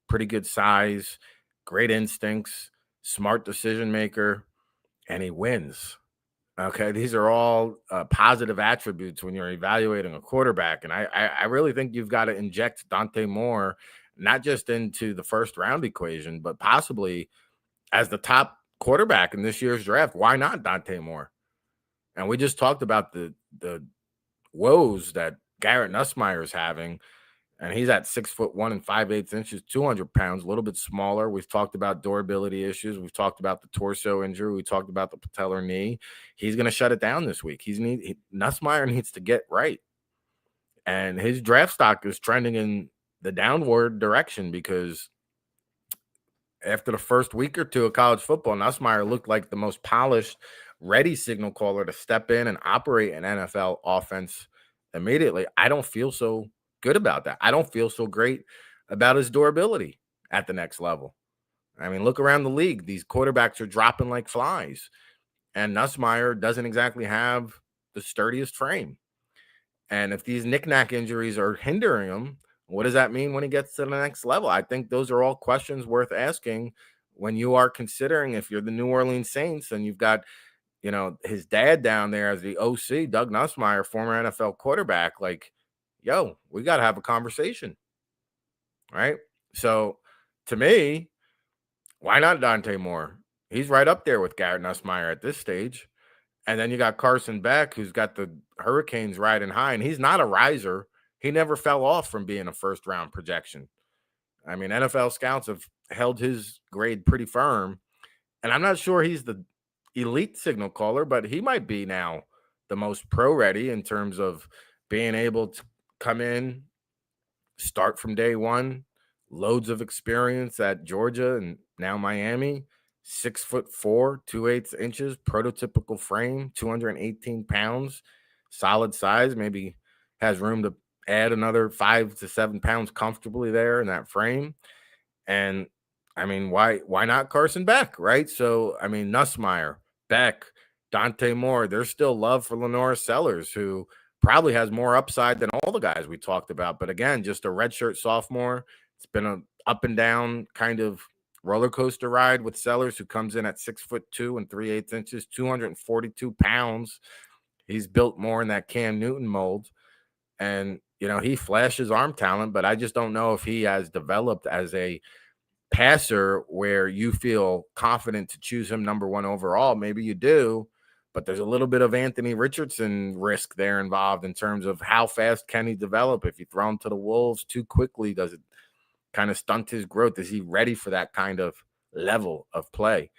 pretty good size, great instincts, smart decision maker, and he wins. Okay, these are all positive attributes when you're evaluating a quarterback. And I really think you've got to inject Dante Moore, not just into the first round equation, but possibly as the top quarterback in this year's draft. Why not Dante Moore? And we just talked about the woes that Garrett Nussmeier is having. And he's at 6'1" and 5/8", 200 pounds, a little bit smaller. We've talked about durability issues. We've talked about the torso injury. We talked about the patellar knee. He's going to shut it down this week. Nussmeier needs to get right. And his draft stock is trending in the downward direction because after the first week or two of college football, Nussmeier looked like the most polished, ready signal caller to step in and operate an NFL offense immediately. I don't feel so good about that. I don't feel so great about his durability at the next level. I mean, look around the league. These quarterbacks are dropping like flies, and Nussmeier doesn't exactly have the sturdiest frame. And if these knick-knack injuries are hindering him, what does that mean when he gets to the next level? I think those are all questions worth asking when you are considering, if you're the New Orleans Saints and you've got, his dad down there as the OC, Doug Nussmeier, former NFL quarterback. Like, yo, we got to have a conversation, right? So to me, why not Dante Moore? He's right up there with Garrett Nussmeier at this stage. And then you got Carson Beck, who's got the Hurricanes riding high, and he's not a riser. He never fell off from being a first-round projection. I mean, NFL scouts have held his grade pretty firm, and I'm not sure he's the elite signal caller, but he might be now the most pro-ready in terms of being able to come in, start from day one, loads of experience at Georgia and now Miami. 6'4", 2/8", prototypical frame, 218 pounds, solid size. Maybe has room to add another 5 to 7 pounds comfortably there in that frame. And I mean, why not Carson Beck, right? So I mean, Nussmeier, Beck, Dante Moore. There's still love for Lenora Sellers, who probably has more upside than all the guys we talked about. But again, just a redshirt sophomore. It's been a up and down kind of roller coaster ride with Sellers, who comes in at 6'2" and 3/8", 242 pounds. He's built more in that Cam Newton mold. And, he flashes arm talent, but I just don't know if he has developed as a passer where you feel confident to choose him number one overall. Maybe you do, but there's a little bit of Anthony Richardson risk there involved in terms of how fast can he develop. If you throw him to the Wolves too quickly, does it kind of stunt his growth? Is he ready for that kind of level of play?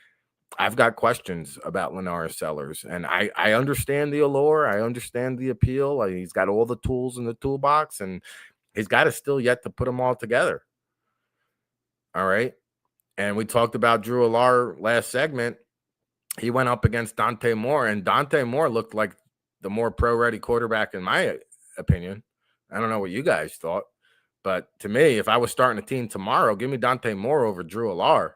I've got questions about Lenora Sellers, and I understand the allure. I understand the appeal. He's got all the tools in the toolbox, and he's got to still yet to put them all together. All right. And we talked about Drew Allar last segment. He went up against Dante Moore, and Dante Moore looked like the more pro-ready quarterback in my opinion. I don't know what you guys thought, but to me, if I was starting a team tomorrow, give me Dante Moore over Drew Allar.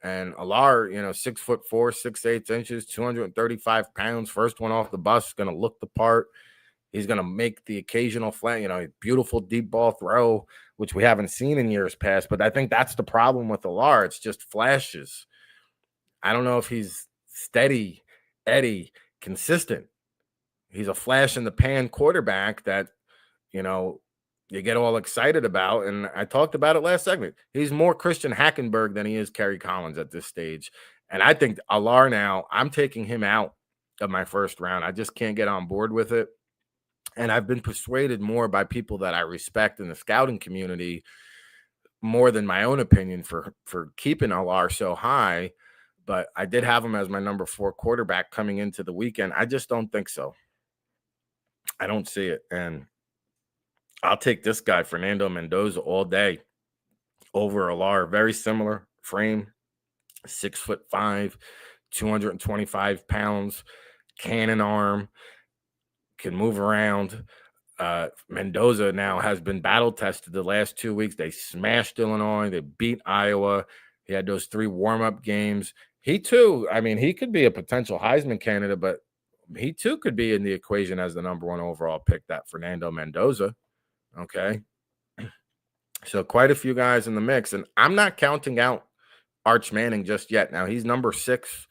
And Allar, 6'4", 6'8", 235 pounds, first one off the bus, going to look the part. He's going to make the occasional beautiful deep ball throw, which we haven't seen in years past. But I think that's the problem with Allar. It's just flashes. I don't know if he's steady, Eddie, consistent. He's a flash in the pan quarterback that, you get all excited about. And I talked about it last segment. He's more Christian Hackenberg than he is Kerry Collins at this stage. And I think Allar now, I'm taking him out of my first round. I just can't get on board with it. And I've been persuaded more by people that I respect in the scouting community more than my own opinion for keeping Allar so high. But I did have him as my number 4 quarterback coming into the weekend. I just don't think so. I don't see it. And I'll take this guy, Fernando Mendoza, all day over Allar. Very similar frame, 6'5", 225 pounds, cannon arm, can move around. Mendoza now has been battle tested the last 2 weeks. They smashed Illinois. They beat Iowa. He had those 3 warm-up games. He too, I mean, he could be a potential Heisman candidate, but he too could be in the equation as the number 1 overall pick, that Fernando Mendoza. Okay. So quite a few guys in the mix, and I'm not counting out Arch Manning just yet. Now he's number 6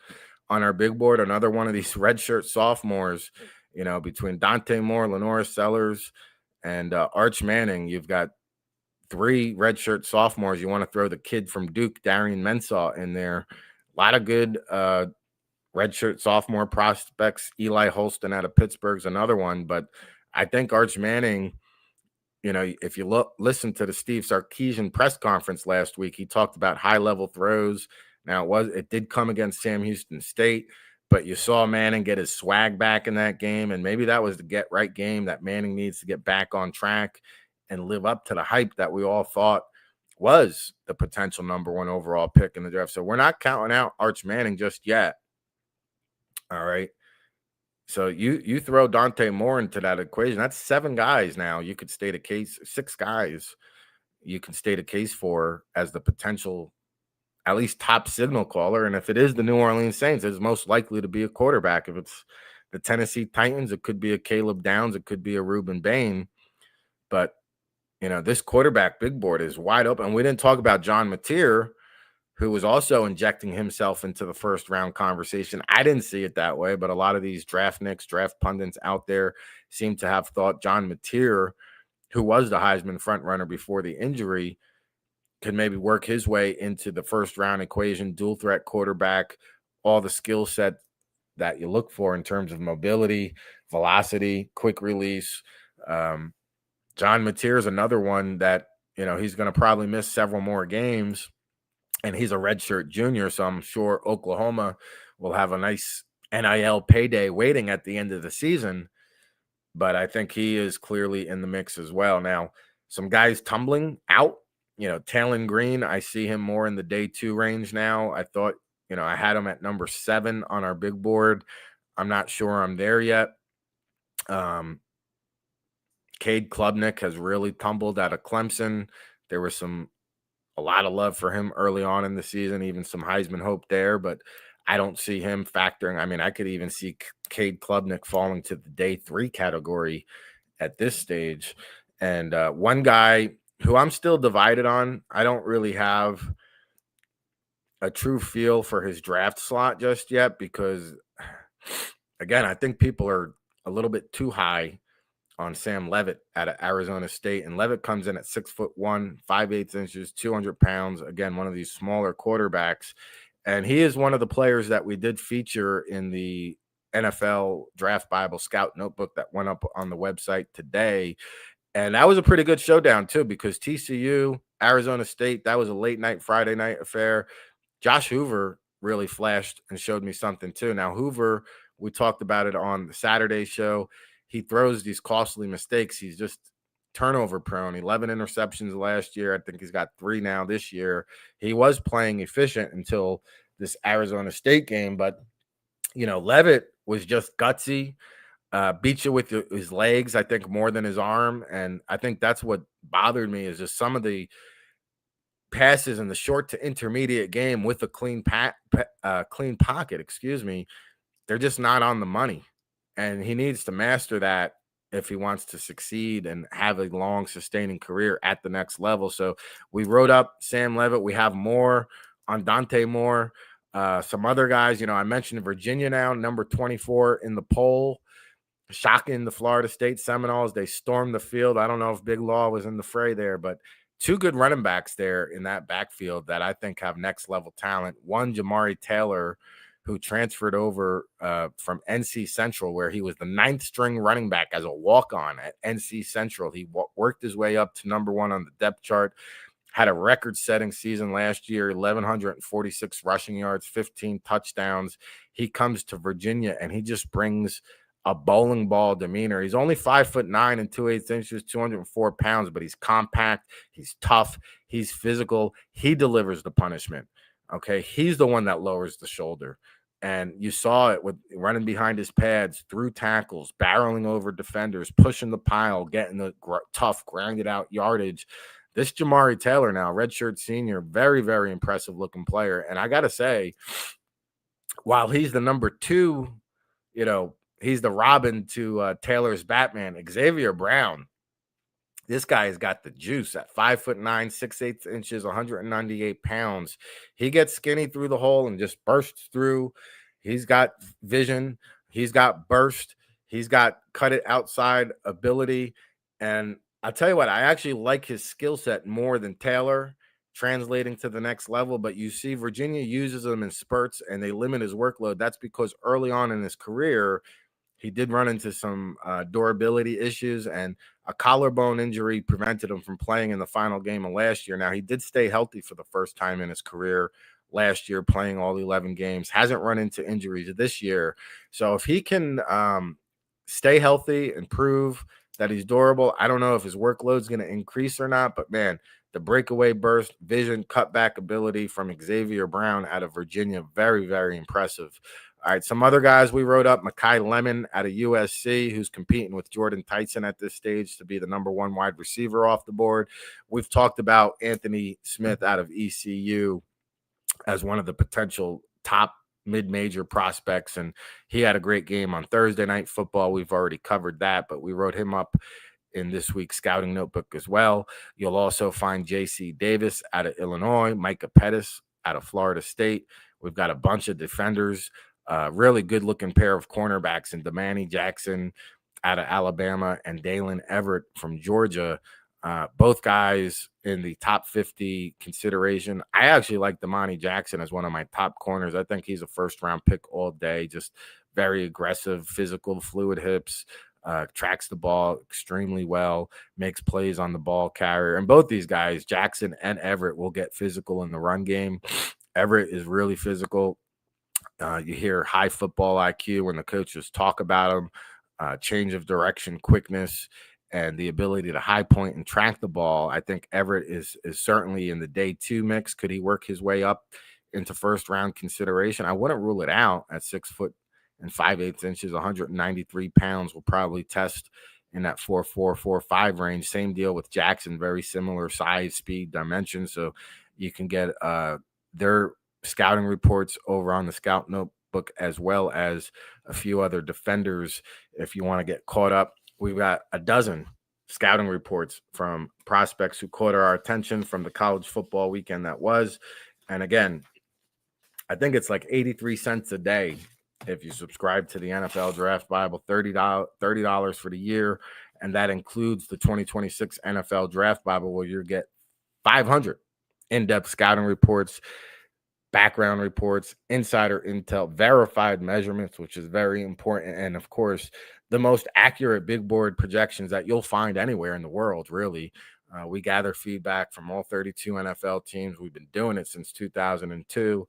on our big board, another one of these redshirt sophomores. Between Dante Moore, Lenora Sellers, and Arch Manning, you've got 3 redshirt sophomores. You want to throw the kid from Duke, Darian Mensah, in there. A lot of good redshirt sophomore prospects. Eli Holston out of Pittsburgh's another one, but I think Arch Manning, if you listen to the Steve Sarkisian press conference last week, he talked about high-level throws. Now, it did come against Sam Houston State, but you saw Manning get his swag back in that game, and maybe that was the get-right game that Manning needs to get back on track and live up to the hype that we all thought was the potential number 1 overall pick in the draft. So we're not counting out Arch Manning just yet. All right. So you throw Dante Moore into that equation. That's 7 guys now. You could state a case, 6 guys you can state a case for as the potential, at least top signal caller. And if it is the New Orleans Saints, it's most likely to be a quarterback. If it's the Tennessee Titans, it could be a Caleb Downs, it could be a Reuben Bain. But this quarterback big board is wide open. We didn't talk about John Mateer, who was also injecting himself into the first round conversation. I didn't see it that way, but a lot of these draft pundits out there seem to have thought John Mateer, who was the Heisman front runner before the injury, could maybe work his way into the first round equation, dual threat quarterback, all the skill set that you look for in terms of mobility, velocity, quick release. John Mateer is another one that, he's going to probably miss several more games. And he's a redshirt junior, so I'm sure Oklahoma will have a nice NIL payday waiting at the end of the season. But I think he is clearly in the mix as well. Now, some guys tumbling out, Talon Green, I see him more in the day 2 range now. I thought, I had him at number 7 on our big board. I'm not sure I'm there yet. Cade Klubnik has really tumbled out of Clemson. There was a lot of love for him early on in the season, even some Heisman hope there, but I don't see him factoring. I mean, I could even see Cade Klubnik falling to the day 3 category at this stage. And one guy who I'm still divided on, I don't really have a true feel for his draft slot just yet because, again, I think people are a little bit too high on Sam Leavitt out of Arizona State. And Leavitt comes in at 6'1", 5/8 inches, 200 pounds. Again, one of these smaller quarterbacks. And he is one of the players that we did feature in the NFL Draft Bible Scout Notebook that went up on the website today. And that was a pretty good showdown, too, because TCU, Arizona State, that was a late night, Friday night affair. Josh Hoover really flashed and showed me something, too. Now, Hoover, we talked about it on the Saturday show. He throws these costly mistakes. He's just turnover prone. 11 interceptions last year. I think he's got 3 now this year. He was playing efficient until this Arizona State game. But, Leavitt was just gutsy, beat you with his legs, I think, more than his arm. And I think that's what bothered me is just some of the passes in the short to intermediate game with a clean pocket, they're just not on the money. And he needs to master that if he wants to succeed and have a long, sustaining career at the next level. So we wrote up Sam Leavitt. We have more on Dante Moore. Some other guys, I mentioned Virginia now, number 24 in the poll. Shocking the Florida State Seminoles. They stormed the field. I don't know if Big Law was in the fray there, but 2 good running backs there in that backfield that I think have next-level talent. One, Jamari Taylor, who transferred over from NC Central, where he was the 9th string running back as a walk-on at NC Central. He worked his way up to number 1 on the depth chart, had a record-setting season last year, 1,146 rushing yards, 15 touchdowns. He comes to Virginia, and he just brings a bowling ball demeanor. He's only 5'9" and 2/8 inches, 204 pounds, but he's compact, he's tough, he's physical. He delivers the punishment. Okay, he's the one that lowers the shoulder. And you saw it with running behind his pads, through tackles, barreling over defenders, pushing the pile, getting the tough, grounded out yardage. This Jamari Taylor now, redshirt senior, very, very impressive looking player. And I got to say, while he's the number 2, he's the Robin to Taylor's Batman, Xavier Brown. This guy has got the juice at 5'9", 6/8 inches, 198 pounds. He gets skinny through the hole and just bursts through. He's got vision. He's got burst. He's got cut it outside ability. And I'll tell you what, I actually like his skill set more than Taylor translating to the next level. But you see, Virginia uses him in spurts and they limit his workload. That's because early on in his career, he did run into some durability issues, and a collarbone injury prevented him from playing in the final game of last year. Now, he did stay healthy for the first time in his career last year, playing all 11 games, hasn't run into injuries this year. So if he can stay healthy and prove that he's durable, I don't know if his workload is going to increase or not, but man, the breakaway burst, vision, cutback ability from Xavier Brown out of Virginia, very, very impressive. All right, some other guys we wrote up, Mekhi Lemon out of USC, who's competing with Jordan Tyson at this stage to be the number one wide receiver off the board. We've talked about Anthony Smith out of ECU as one of the potential top mid-major prospects, and he had a great game on Thursday Night Football. We've already covered that, but we wrote him up in this week's scouting notebook as well. You'll also find J.C. Davis out of Illinois, Micah Pettis out of Florida State. We've got a bunch of defenders, really good-looking pair of cornerbacks in Damani Jackson out of Alabama and Dalen Everett from Georgia. Both guys in the top 50 consideration. I actually like Damani Jackson as one of my top corners. I think he's a first-round pick all day, just very aggressive, physical, fluid hips, tracks the ball extremely well, makes plays on the ball carrier. And both these guys, Jackson and Everett, will get physical in the run game. Everett is really physical. You hear high football IQ when the coaches talk about him, change of direction, quickness, and the ability to high point and track the ball. I think Everett is certainly in the day two mix. Could he work his way up into first round consideration? I wouldn't rule it out at 6 foot and 5/8 inches, 193 pounds, will probably test in that 4.4, 4.5 range. Same deal with Jackson, very similar size, speed, dimension. So you can get their scouting reports over on the Scout Notebook, as well as a few other defenders if you want to get caught up. We've got a dozen scouting reports from prospects who caught our attention from the college football weekend that was. And again, I think it's like 83 cents a day if you subscribe to the NFL Draft Bible, $30 for the year. And that includes the 2026 NFL Draft Bible, where you get 500 in-depth scouting reports, background reports, insider intel, verified measurements, which is very important. And of course, the most accurate big board projections that you'll find anywhere in the world, really. We gather feedback from all 32 NFL teams. We've been doing it since 2002.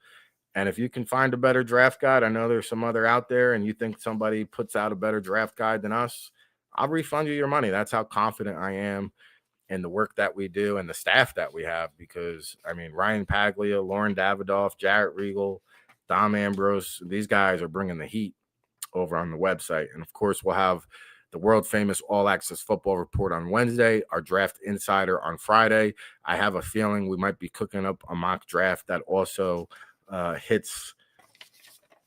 And if you can find a better draft guide, I know there's some other out there, and you think somebody puts out a better draft guide than us, I'll refund you your money. That's how confident I am in the work that we do and the staff that we have, because, I mean, Ryan Paglia, Lauren Davidoff, Jarrett Regal, Dom Ambrose, these guys are bringing the heat over on the website. And, of course, we'll have the world-famous All Access Football Report on Wednesday, our Draft Insider on Friday. I have a feeling we might be cooking up a mock draft that also hits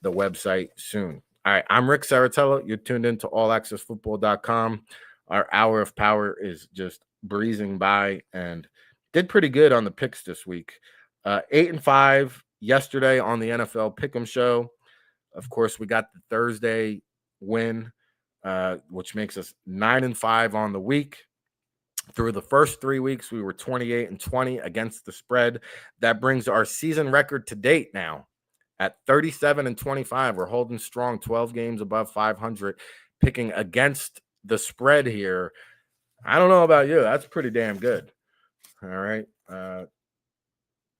the website soon. All right, I'm Ric Serritella. You're tuned in to allaccessfootball.com. Our hour of power is just breezing by, and did pretty good on the picks this week. 8-5 yesterday on the NFL Pick'em Show. Of course, we got the Thursday win, which makes us 9-5 on the week. Through the first 3 weeks, we were 28-20 against the spread. That brings our season record to date now at 37-25. We're holding strong, 12 games above 500, picking against the spread here. I don't know about you. That's pretty damn good. All right.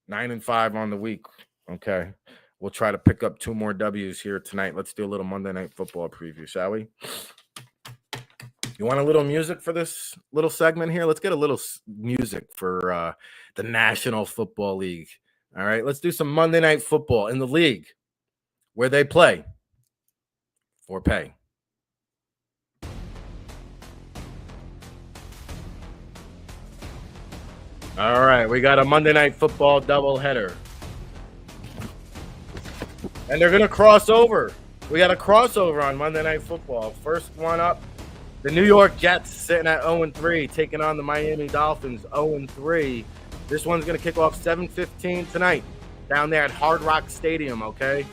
9-5 on the week. Okay. We'll try to pick up 2 more W's here tonight. Let's do a little Monday Night Football preview, shall we? You want a little music for this little segment here? Let's get a little music for the National Football League. All right. Let's do some Monday Night Football in the league where they play for pay. All right, we got a Monday Night Football doubleheader. And they're going to cross over. We got a crossover on Monday Night Football. First one up, the New York Jets sitting at 0-3, taking on the Miami Dolphins 0-3. This one's going to kick off 7:15 tonight down there at Hard Rock Stadium, okay?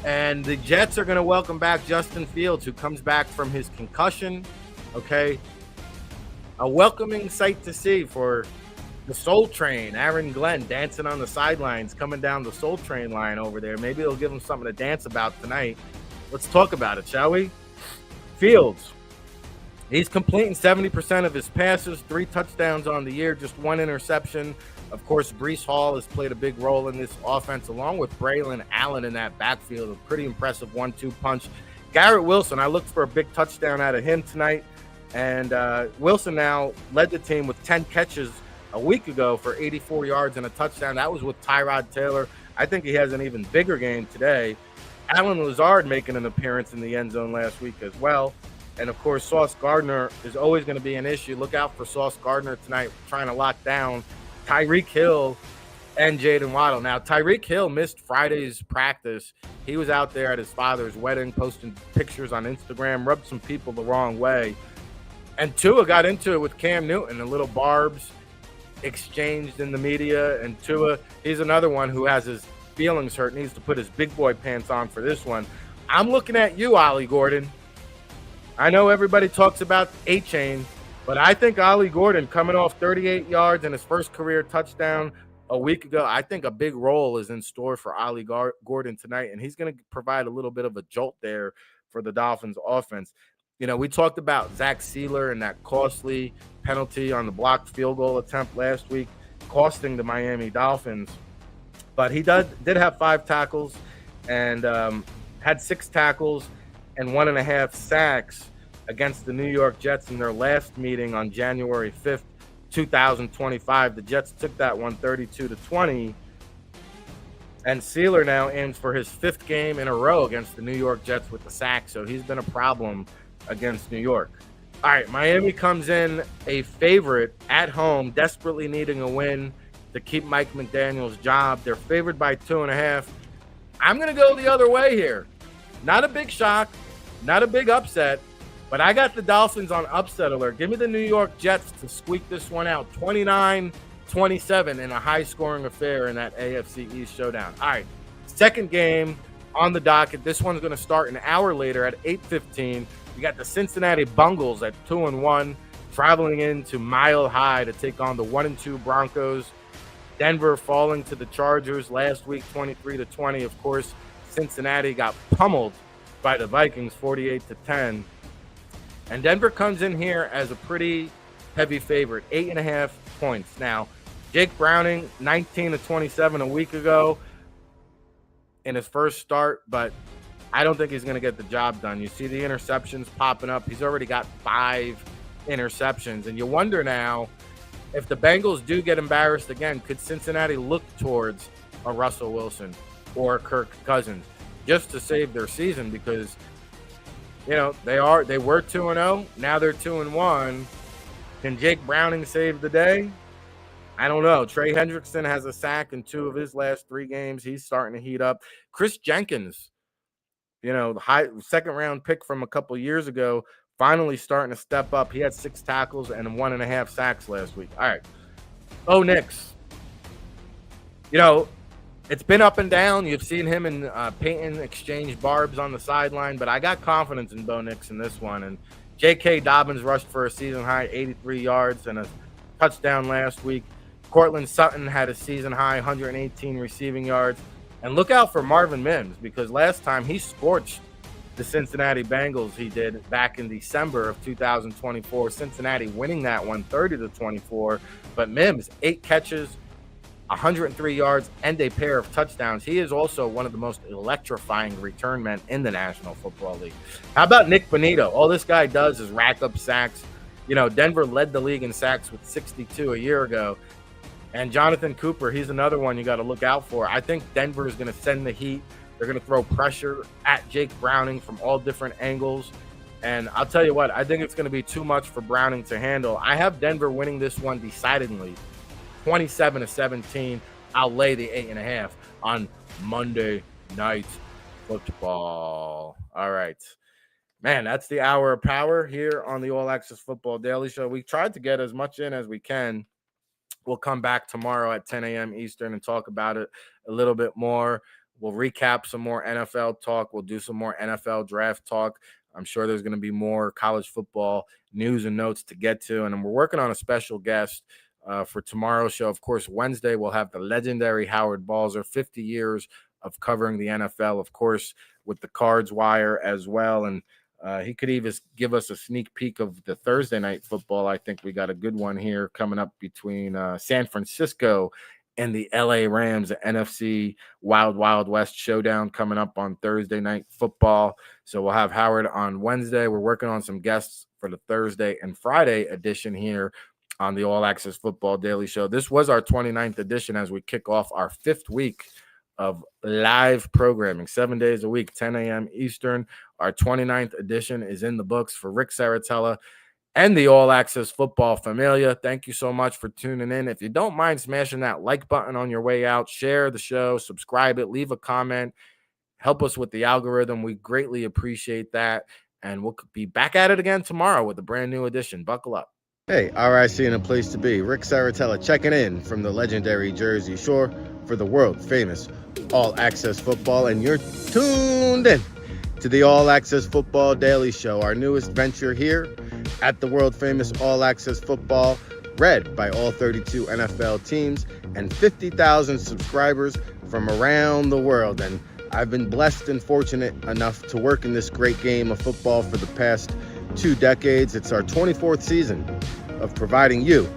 And the Jets are going to welcome back Justin Fields, who comes back from his concussion, okay? A welcoming sight to see for the Soul Train, Aaron Glenn dancing on the sidelines, coming down the Soul Train line over there. Maybe it'll give him something to dance about tonight. Let's talk about it, shall we? Fields, he's completing 70% of his passes, 3 touchdowns on the year, just 1 interception. Of course, Breece Hall has played a big role in this offense, along with Braylon Allen in that backfield. A pretty impressive 1-2 punch. Garrett Wilson, I looked for a big touchdown out of him tonight. And Wilson now led the team with 10 catches a week ago for 84 yards and a touchdown. That was with Tyrod Taylor. I think he has an even bigger game today. Allen Lazard making an appearance in the end zone last week as well. And, of course, Sauce Gardner is always going to be an issue. Look out for Sauce Gardner tonight trying to lock down Tyreek Hill and Jaden Waddle. Now, Tyreek Hill missed Friday's practice. He was out there at his father's wedding, posting pictures on Instagram, rubbed some people the wrong way. And Tua got into it with Cam Newton, a little barbs exchanged in the media. And Tua, he's another one who has his feelings hurt, needs to put his big boy pants on for this one. I'm looking at you, Ollie Gordon. I know everybody talks about A-Chain, but I think Ollie Gordon coming off 38 yards and his first career touchdown a week ago, I think a big role is in store for Ollie Gordon tonight, and he's going to provide a little bit of a jolt there for the Dolphins offense. You know, we talked about Zach Sealer and that costly penalty on the blocked field goal attempt last week, costing the Miami Dolphins. But he did have 5 tackles and had 6 tackles and 1.5 sacks against the New York Jets in their last meeting on January 5th, 2025. The Jets took that one 32-20. And Sealer now aims for his 5th game in a row against the New York Jets with the sack. So he's been a problem against New York. All right, Miami comes in a favorite at home, desperately needing a win to keep Mike McDaniel's job. They're favored by 2.5. I'm going to go the other way here. Not a big shock, not a big upset, but I got the Dolphins on upset alert. Give me the New York Jets to squeak this one out, 29-27 in a high-scoring affair in that AFC East showdown. All right, second game on the docket. This one's going to start an hour later at 8:15. We got the Cincinnati Bengals at 2-1, traveling into Mile High to take on the 1-2 Broncos. Denver falling to the Chargers last week, 23-20. Of course, Cincinnati got pummeled by the Vikings, 48-10. And Denver comes in here as a pretty heavy favorite, 8.5 points. Now, Jake Browning, 19-27 a week ago in his first start, but I don't think he's going to get the job done. You see the interceptions popping up. He's already got 5 interceptions. And you wonder now, if the Bengals do get embarrassed again, could Cincinnati look towards a Russell Wilson or Kirk Cousins just to save their season? Because, you know, they were 2-0. Now they're 2-1. Can Jake Browning save the day? I don't know. Trey Hendrickson has a sack in 2 of his last 3 games. He's starting to heat up. Chris Jenkins, you know, the high second-round pick from a couple years ago, finally starting to step up. He had 6 tackles and 1.5 sacks last week. All right. Oh, Nix. You know, it's been up and down. You've seen him and Peyton exchange barbs on the sideline, but I got confidence in Bo Nix in this one. And J.K. Dobbins rushed for a season-high 83 yards and a touchdown last week. Cortland Sutton had a season-high 118 receiving yards. And look out for Marvin Mims, because last time he scorched the Cincinnati Bengals. He did back in December of 2024. Cincinnati winning that one 30-24. But Mims, 8 catches, 103 yards, and a pair of touchdowns. He is also one of the most electrifying return men in the National Football League. How about Nick Bonito? All this guy does is rack up sacks. You know, Denver led the league in sacks with 62 a year ago. And Jonathan Cooper, he's another one you got to look out for. I think Denver is going to send the heat. They're going to throw pressure at Jake Browning from all different angles. And I'll tell you what, I think it's going to be too much for Browning to handle. I have Denver winning this one decidedly, 27-17. I'll lay the 8.5 on Monday Night Football. All right. Man, that's the hour of power here on the All Access Football Daily Show. We tried to get as much in as we can. We'll come back tomorrow at 10 a.m. Eastern and talk about it a little bit more. We'll recap some more NFL talk. We'll do some more NFL draft talk. I'm sure there's going to be more college football news and notes to get to. And we're working on a special guest for tomorrow's show. Of course, Wednesday, we'll have the legendary Howard Balzer, 50 years of covering the NFL, of course, with the Cards Wire as well. And He could even give us a sneak peek of the Thursday night football. I think we got a good one here coming up between San Francisco and the LA Rams, the NFC Wild Wild West showdown coming up on Thursday night football. So we'll have Howard on Wednesday. We're working on some guests for the Thursday and Friday edition here on the All Access Football Daily Show. This was our 29th edition as we kick off our 5th week of live programming, 7 days a week, 10 a.m. Eastern. Our 29th edition is in the books for Ric Serritella and the All Access Football Familia. Thank you so much for tuning in. If you don't mind smashing that like button on your way out, share the show, subscribe it, leave a comment, help us with the algorithm. We greatly appreciate that. And we'll be back at it again tomorrow with a brand new edition. Buckle up. Hey, RIC in a place to be. Ric Serritella checking in from the legendary Jersey Shore for the world famous All Access Football, and you're tuned in to the All Access Football Daily Show, our newest venture here at the world famous All Access Football, read by all 32 NFL teams and 50,000 subscribers from around the world. And I've been blessed and fortunate enough to work in this great game of football for the past 2 decades. It's our 24th season of providing you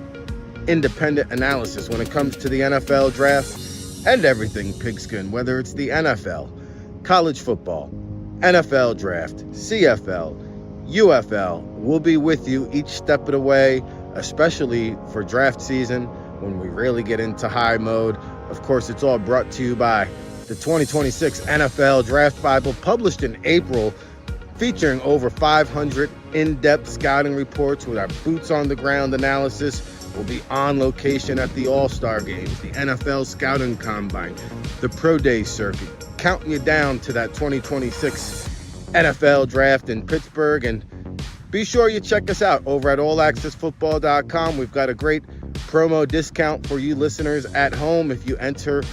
independent analysis when it comes to the NFL draft and everything pigskin, whether it's the NFL, college football, NFL draft, CFL, UFL. We'll be with you each step of the way, especially for draft season when we really get into high mode. Of course, it's all brought to you by the 2026 NFL Draft Bible, published in April, featuring over 500 in-depth scouting reports with our boots-on-the-ground analysis. We'll be on location at the All-Star Games, the NFL Scouting Combine, the Pro Day circuit, counting you down to that 2026 NFL Draft in Pittsburgh. And be sure you check us out over at allaccessfootball.com. We've got a great promo discount for you listeners at home. If you enter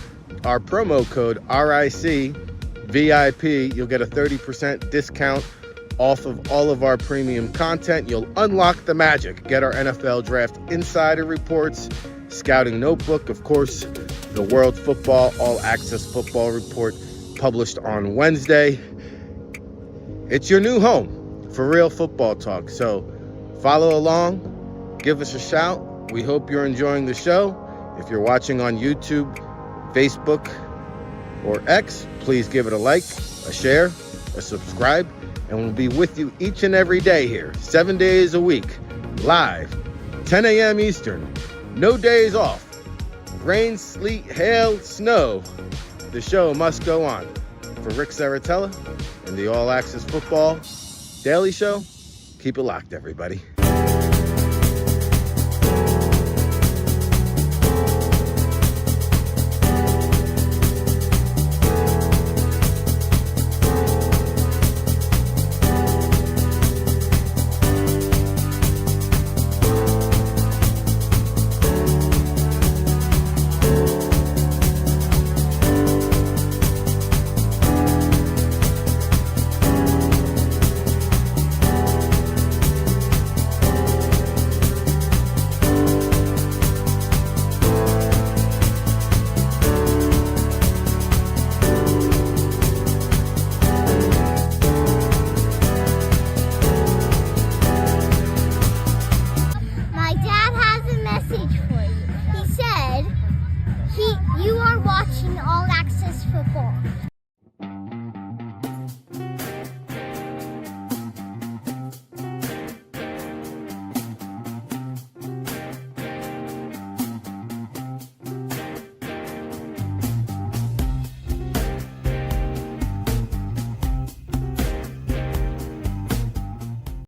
our promo code RICVIP, you'll get a 30% discount off of all of our premium content. You'll unlock the magic. Get our NFL Draft Insider Reports, Scouting Notebook, of course, the World Football All Access Football Report published on Wednesday. It's your new home for real football talk. So follow along, give us a shout. We hope you're enjoying the show. If you're watching on YouTube, Facebook, or X, please give it a like, a share, a subscribe, and we'll be with you each and every day here, 7 days a week, live, 10 a.m. Eastern, no days off, rain, sleet, hail, snow. The show must go on. For Ric Serritella and the All Access Football Daily Show, keep it locked, everybody.